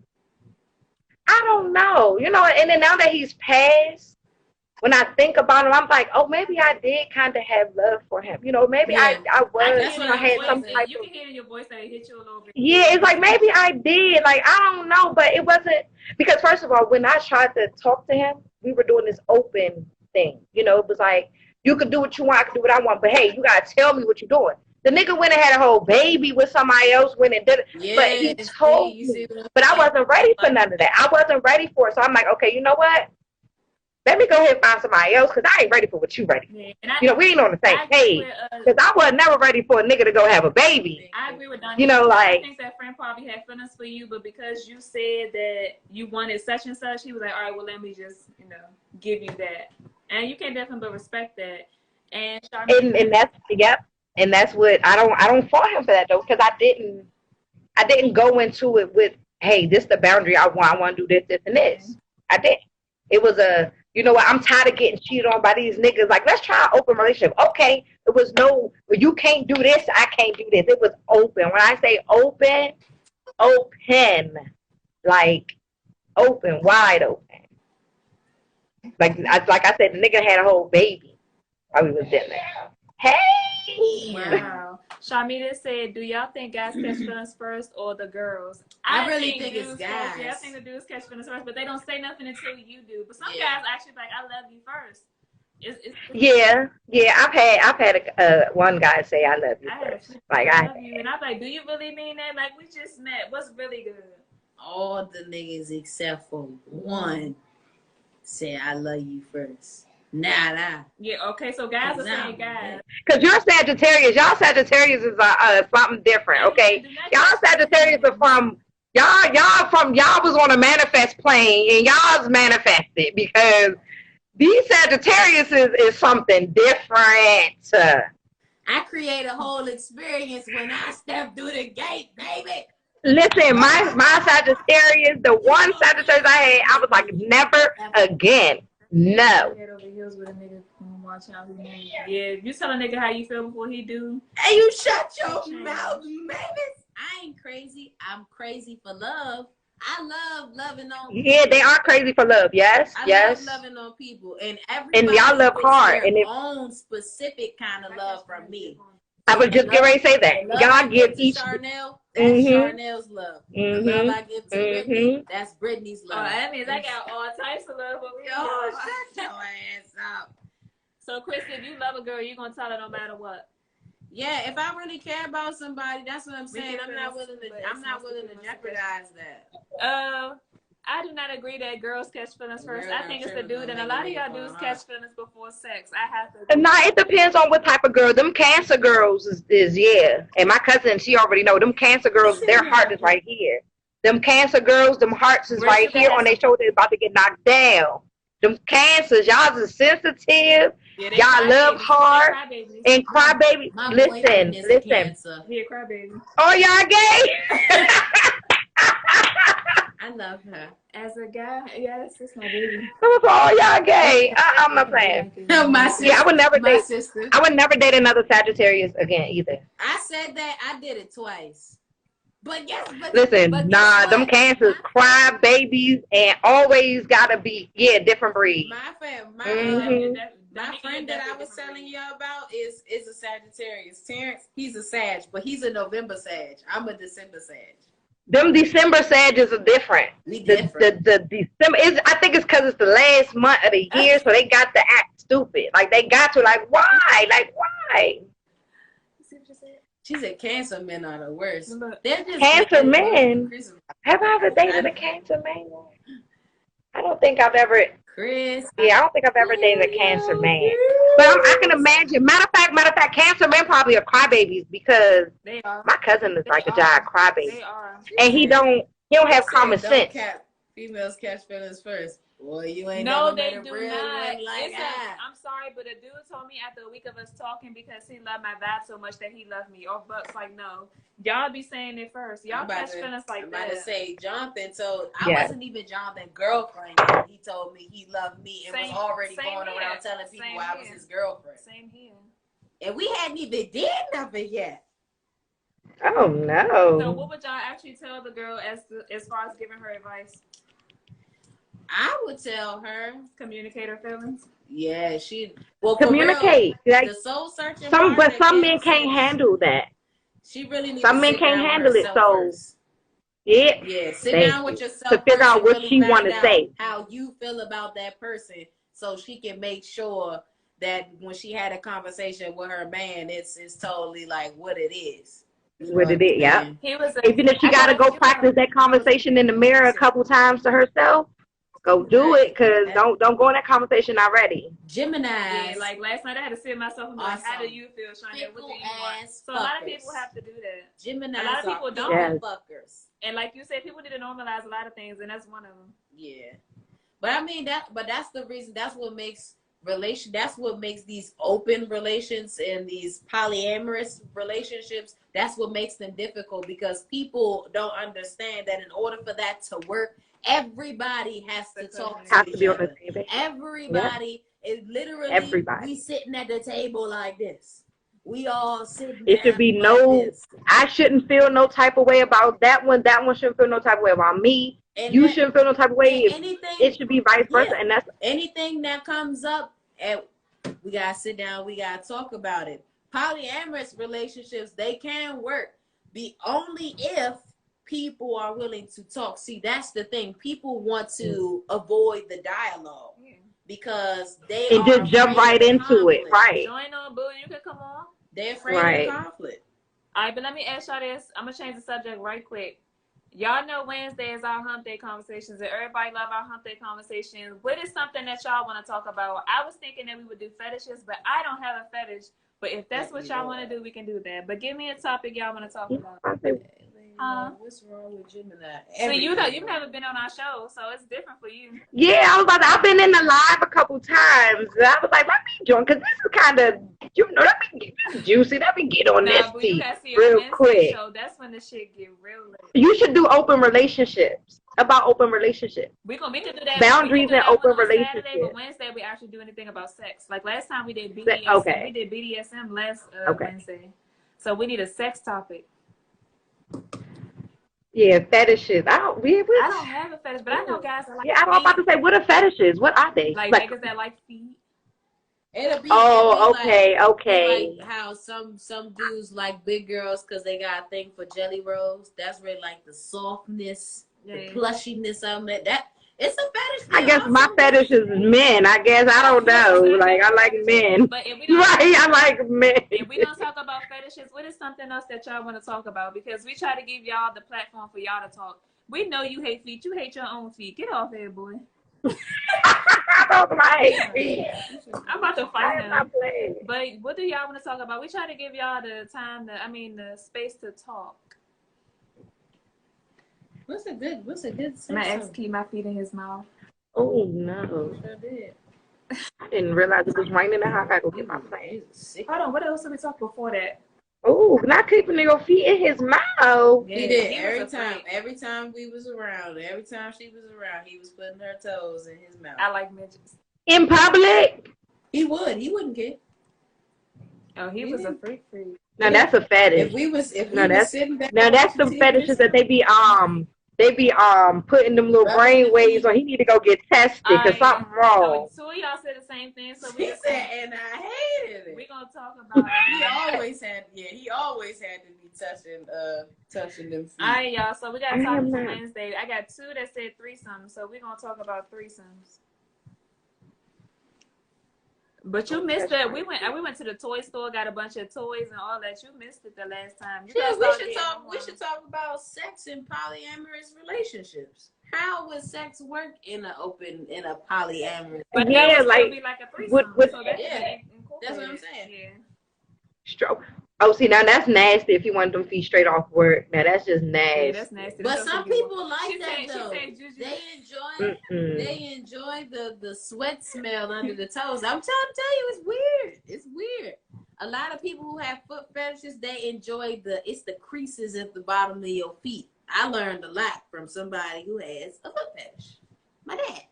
I don't know, you know. And then now that he's passed, when I think about him, I'm like, oh, maybe I did kind of have love for him. You know, maybe I was. You know, I had some type you of. can hear in your voice that it hit you a little bit. Yeah, it's like maybe I did. Like, I don't know, but it wasn't, because first of all, when I tried to talk to him, we were doing this open thing. You know, it was like, you can do what you want, I can do what I want, but hey, you gotta tell me what you're doing. The nigga went and had a whole baby with somebody else, went and did it. Yeah, but he told me, but I wasn't ready for none of that. I wasn't ready for it. So I'm like, okay, you know what? Let me go ahead and find somebody else, because I ain't ready for what you ready for. Yeah, You know, we ain't on the same page. Because I was never ready for a nigga to go have a baby. I agree with Donnie. You know, like, I think that friend probably had feelings for you, but because you said that you wanted such and such, he was like, all right, well, let me just, you know, give you that. And you can definitely but respect that. And that's, yep. And that's what I don't fault him for that though, because I didn't go into it with, hey, this is the boundary I want to do this, this, and this. I didn't. It was a, you know what, I'm tired of getting cheated on by these niggas. Like, let's try an open relationship. Okay. It was no, well, you can't do this, I can't do this. It was open. When I say open, like open, wide open. Like I said, the nigga had a whole baby while we was in there. Hey! Wow. Sharmita said, do y'all think guys catch feelings first or the girls? I really think it's guys. Yeah, I think the dudes catch feelings first, but they don't say nothing until you do. But some Yeah. guys actually like, I love you first. Yeah. I've had one guy say I love you first. Like, I love you, and I'm like, do you really mean that? Like, we just met. What's really good? All the niggas except for one say I love you first. Nah. Yeah, okay, so guys are saying guys. Because you're Sagittarius. Y'all Sagittarius is something different, okay? Y'all Sagittarius are from y'all was on a manifest plane and y'all's manifested because these Sagittarius is something different. I create a whole experience when I step through the gate, baby. Listen, my Sagittarius, the one Sagittarius I had, I was like, never again. No. Head over heels with a nigga watching out his name. Yeah, you tell a nigga how you feel before he do. Hey, you shut your mouth, baby. I ain't crazy. I'm crazy for love. I love loving on people. Yeah, they are crazy for love. Yes, I yes. love loving on people, and everybody And y'all love gets hard. their And if own specific kind of love from me. I was just getting ready to say that, The love y'all I give to each. Charnel, that's Mhm. Charnel's love. The love I give to Brittany, that's Brittany's Oh, love. that means I got all types of love over here. Yo, shut your ass up. So, Chris, if you love a girl, you're going to tell her no matter what. Yeah, if I really care about somebody, that's what I'm saying. can I'm not willing finish, but to. I'm it's not not willing to super jeopardize that. I do not agree that girls catch feelings first. Girl, I think it's the sure, dude, and a don't lot of make y'all me dudes fall catch hard. feelings before sex. I have to. Nah, it depends on what type of girl. Them Cancer girls is yeah. And my cousin, she already know. Them Cancer girls, their heart is right here. Them Cancer girls, them hearts is right here on their shoulder. It's about to get knocked down. Them Cancers, y'all is sensitive. Yeah, they Y'all love crybabies. hard They crybabies. and crybaby. My boyfriend is a Listen. Cancer. Yeah, crybaby. Oh, y'all gay? I love her. As a guy, yeah, that's my baby. What's all y'all gay? I'm not playing. My sister. Yeah, I would never My date. sister. I would never date another Sagittarius again either. I said that. I did it twice. But yes, Listen, but nah, guess them what? Cancers cry babies and always gotta be different breed. My friend that I was telling you about is a Sagittarius. Terrence, he's a Sag, but he's a November Sag. I'm a December Sag. Them December Sages are different. We different. The December is, I think it's because it's the last month of the year, so they got to act stupid. Like they got to, like why? Like why? She said Cancer men are the worst. They're just Cancer men. Have I ever dated a Cancer man? I don't think I've ever. Chris. Yeah, I don't think I've ever dated a Cancer man. But I can imagine. Matter of fact, Cancer men probably are crybabies because They are. my cousin is like a giant crybaby, They are. and he don't have common sense. Females catch feelings first. Boy, you ain't No, never they met a do real not. one like that. I'm sorry, but a dude told me after a week of us talking because he loved my vibe so much that he loved me. Or Buck's like, no. Y'all be saying it first. Y'all catch feelings like that. I'm about to say, Jonathan told, Yeah. I wasn't even Jonathan's girlfriend yet. He told me he loved me and was already going around telling people I was his girlfriend. Same here. And we hadn't even did nothing yet. Oh no. So what would y'all actually tell the girl as far as giving her advice? I would tell her, communicate her feelings. Yeah, communicate. Real, the soul searching. But some men can't handle that. She really needs. Some men can't handle it. So yeah, sit down with yourself to figure out what really she want to say, how you feel about that person, so she can make sure that when she had a conversation with her man, it's totally like what it is. What it is, yeah. Even if she got to go practice that conversation in the mirror a couple times to herself. Go do it, cause don't go in that conversation already. Gemini. Yeah, like last night I had to sit myself and be like, how do you feel, Shania? What do you want? So a lot of people have to do that. Gemini. A lot of people don't. Fuckers. And like you said, people need to normalize a lot of things, and that's one of them. Yeah, but I mean that's the reason. That's what makes That's what makes these open relations and these polyamorous relationships. That's what makes them difficult because people don't understand that in order for that to work, everybody has to talk to each other. Everybody is literally we sitting at the table like this. We all sitting. It should be I shouldn't feel no type of way about that one. That one shouldn't feel no type of way about me. And you shouldn't feel no type of way. It should be vice versa. And that's anything that comes up, and we gotta sit down. We gotta talk about it. Polyamorous relationships, they can work, only if people are willing to talk. See, that's the thing. People want to avoid the dialogue because they just jump right into it, right? Join on, boo. You can come on. They're afraid of conflict. All right, but let me ask y'all this. I'm gonna change the subject right quick. Y'all know Wednesday is our hump day conversations, and everybody love our hump day conversations. What is something that y'all want to talk about? I was thinking that we would do fetishes, but I don't have a fetish. But if that's what y'all want to do, we can do that. But give me a topic y'all want to talk about. What's wrong with Gemini? So you know, you've Everything. never been on our show, so it's different for you. Yeah, I was like, I've been in the live a couple times. And I was like, let me join, because this is kind of, let me get this juicy. Let me get on this But you seat gotta see real a Wednesday quick. show. That's when the shit get real lit. You should do open relationships, about open relationships. We can do that. Boundaries we can do and that open one on Saturday, relationships. but Wednesday we actually do anything about sex. Like last time we did Sex, BDSM. okay. We did BDSM last Okay. Wednesday. So we need a sex topic. Yeah, fetishes. I don't have a fetish, but I know guys that like Yeah, I don't know about to say, what are fetishes? What are they? like niggas that like feet. It'll be. Oh, it'll be like, okay. Like how some dudes like big girls because they got a thing for jelly rolls. That's where like the softness, the plushiness of it. That it's a fetish. I guess my fetish is men. I guess I don't know. Like I like men. But if we don't, Right, I like men. if we don't talk about fetishes, what is something else that y'all want to talk about? Because we try to give y'all the platform for y'all to talk. We know you hate feet. You hate your own feet. Get off here, boy. I don't like feet. I'm about to I fight am not him. playing. But what do y'all want to talk about? We try to give y'all the time, the space to talk. What's a good My ex sex keep my feet in his mouth. Oh no. sure did. I didn't realize it was raining and I gotta go get my plane. He's sick. Hold on, what else did we talk before that? Oh, not keeping your feet in his mouth. He did he every was a time. freak. Every time we was around, every time she was around, he was putting her toes in his mouth. I like midgets. In public? He wouldn't care. Oh, he was a freak. Now that's a fetish. If we was that's- sitting back, Now that's some watching fetishes TV, that they be putting them little brain waves on. He need to go get tested because something wrong. Two of y'all said the same thing, so He said, and I hated it. we're gonna talk about it. He always had to be touching them feet. All right, y'all. So we got I to talk am for not. Wednesday. I got two that said threesomes, so we're gonna talk about threesomes. But you missed it. We went to the toy store, got a bunch of toys and all that. You missed it the last time. You Yeah, guys we all should did talk. one. We should talk about sex in polyamorous relationships. How would sex work in a polyamorous? But Yeah, that would like, still be like a threesome. with- so that's Yeah, incorporated. that's what I'm saying. Yeah. Stroke. Oh, see, now that's nasty if you want them feet straight off work. Now that's just nasty. Yeah, that's nasty. But That's some what she people like She that said- though. she said juju. They enjoy the sweat smell under the toes. I'm trying to tell you, it's weird. It's weird. A lot of people who have foot fetishes, they enjoy the creases at the bottom of your feet. I learned a lot from somebody who has a foot fetish. My dad.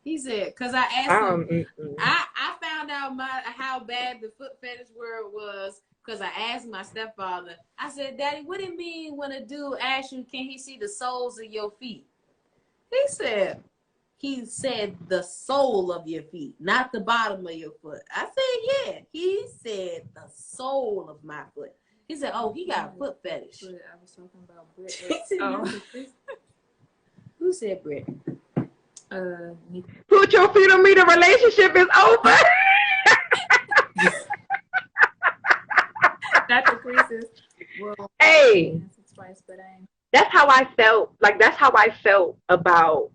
He said, because I asked him, I found out how bad the foot fetish word was because I asked my stepfather. I said, Daddy, what do it mean when a dude asks you, can he see the soles of your feet? He said the sole of your feet, not the bottom of your foot. I said, yeah. He said the sole of my foot. He said, oh, he got a foot fetish. I was talking about Brit. He said, who said Brit? Put your feet on me, the relationship is over. Not the creases. Well, Hey, twice, but I ain't. that's how I felt. Like, that's how I felt about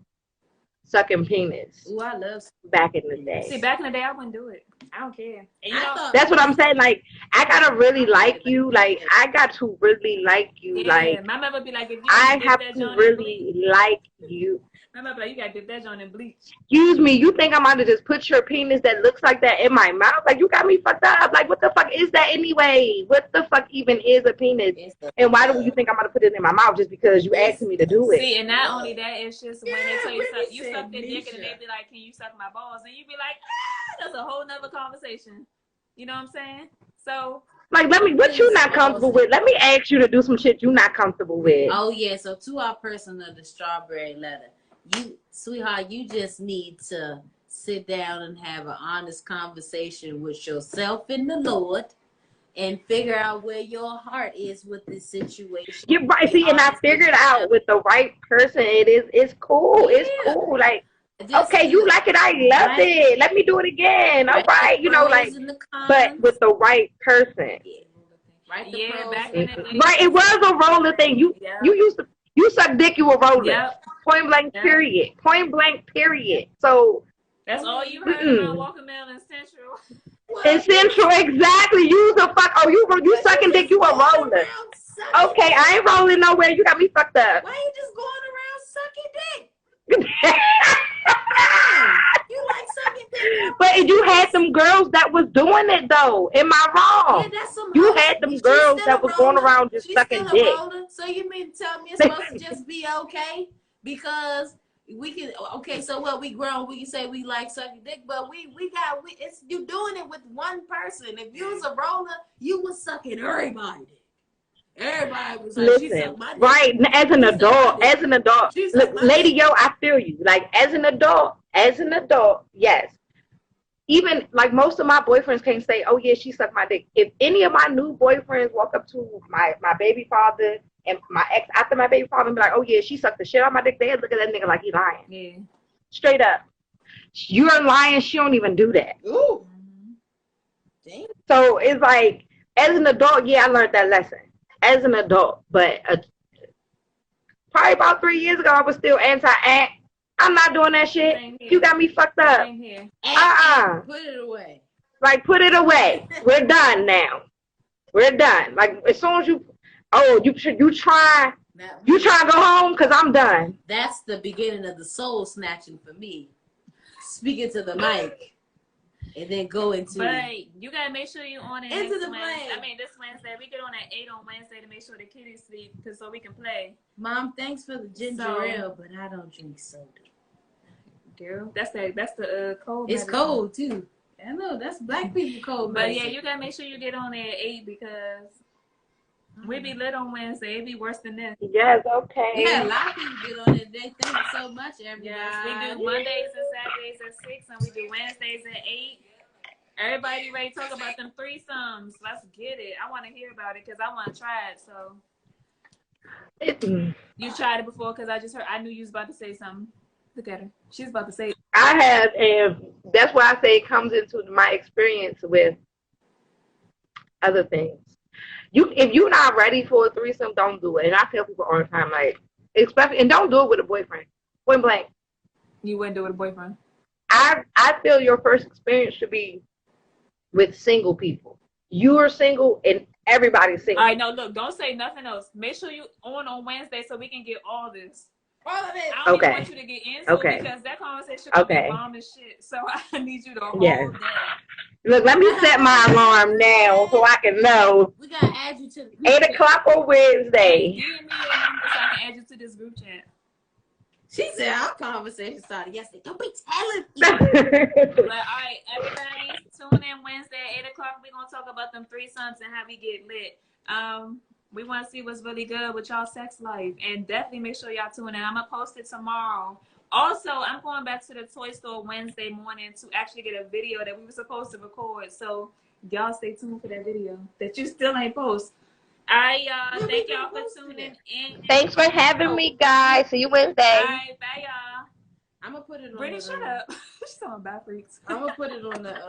sucking penis Ooh, I love. back in the day. See, back in the day, I wouldn't do it. I don't care. And you I know, thought- That's what I'm saying. Like, I gotta really like you. Like, I got to really like you. yeah, Like, my mother be like, if you I dip have that to joint in really bleach. like you. My mother be like, you gotta dip that joint in bleach. Excuse me, you think I'm gonna just put your penis that looks like that in my mouth? Like, you got me fucked up. Like, what the fuck is that anyway? What the fuck even is a penis? And why do you think I'm gonna put it in my mouth just because you asked me to do it? See, and not only that, it's just when they tell you Brittany you said suck their dick and Nisha. they be like, can you suck my balls? And you be like, that's a whole nother conversation. You know what I'm saying? So Like, what you not comfortable with? Let me ask you to do some shit you not comfortable with. Oh yeah, so to our person of the strawberry letter, you sweetheart, you just need to sit down and have an honest conversation with yourself and the Lord and figure out where your heart is with this situation. You're right. See, and I figured out with the right person, it's cool. It's Yeah. cool. Like, Just okay, you like it, I love Right. it. Let me do it again. All write right, the you know, pros like, and the cons. but with the right person. Right, the yeah, pros back and in the the cons. day. Right, it was a roller thing. You used to suck dick, you were rolling. Yep. Point blank, Yep. period. Point blank, period. So That's all you heard Mm-mm. about Walker Mill and Central. in Central, exactly. You the fuck. Oh, you sucking dick, you a roller. Okay, I ain't rolling nowhere. You got me fucked up. Why you just going around sucking dick? You like sucking dick? But you had them girls that was doing it though. Am I wrong? Yeah, that's some You hoe. had them She's girls still that a was going roller. around just She's sucking still a dick. roller. So you mean to tell me it's supposed to just be okay? Because we can, okay, so what, we grown, we can say we like sucking dick, but it's you doing it with one person. If you was a roller, you was sucking everybody dick. Everybody was like, she Listen, sucked my dick. right? As an adult, She look, sucked my Lady dick. Yo, I feel you. Like as an adult, yes. Even like most of my boyfriends can't say, "Oh yeah, she sucked my dick." If any of my new boyfriends walk up to my baby father and my ex after my baby father and be like, "Oh yeah, she sucked the shit out of my dick," they look at that nigga like he lying. Yeah. Straight up, you're lying. She don't even do that. Ooh. Damn. So it's like, as an adult, yeah, I learned that lesson. As an adult, but probably about 3 years ago, I was still anti-ant. I'm not doing that shit. Same here. You got me fucked up. Same here. Put it away. Like, put it away. We're done now. We're done. Like, as soon as you try to go home, because I'm done. That's the beginning of the soul snatching for me. Speaking to the mic. And then go into. But you gotta make sure you on it Into next the Wednesday. plane. I mean, this Wednesday. We get on at 8 on Wednesday to make sure the kiddies sleep, so we can play. Mom, thanks for the ginger ale, but I don't drink soda. Girl, that's the cold. It's medicine. cold too. I know that's black people cold. But medicine. yeah, you gotta make sure you get on there at 8 because we be lit on Wednesday. It be worse than this. Yes, okay. Yeah, a lot of people get on it. They thank you so much, everybody. Yes, we do Mondays and Saturdays at 6, and we do Wednesdays at 8. Everybody ready to talk about them threesomes. Let's get it. I want to hear about it because I want to try it. So you tried it before because I knew you was about to say something. Look at her. She's about to say it. I have, and that's why I say it comes into my experience with other things. If you're not ready for a threesome, don't do it. And I tell people all the time, like, especially, and don't do it with a boyfriend. Point blank. You wouldn't do it with a boyfriend? I feel your first experience should be with single people. You are single and everybody's single. All right, no, look, don't say nothing else. Make sure you on Wednesday so we can get all this. All of it. I don't even want you to get into it because that conversation could be bomb as shit. So I need you to hold that. Look, let me set my alarm now so I can know. We gotta add you to the 8 o'clock on Wednesday. Give me your number so I can add you to this group chat. She said our conversation started yesterday. Don't be telling people. But all right, everybody, tune in Wednesday at 8 o'clock. We're gonna talk about them threesomes and how we get lit. We want to see what's really good with y'all sex life, and definitely make sure y'all tune in. I'm gonna post it tomorrow. Also, I'm going back to the toy store Wednesday morning to actually get a video that we were supposed to record. So y'all stay tuned for that video that you still ain't post. All right, y'all. Thank y'all for tuning in. Thanks for having me, guys. See you Wednesday. All right, bye, y'all. I'm gonna put it on. Brittany, shut up. She's talking about freaks. I'm gonna put it on the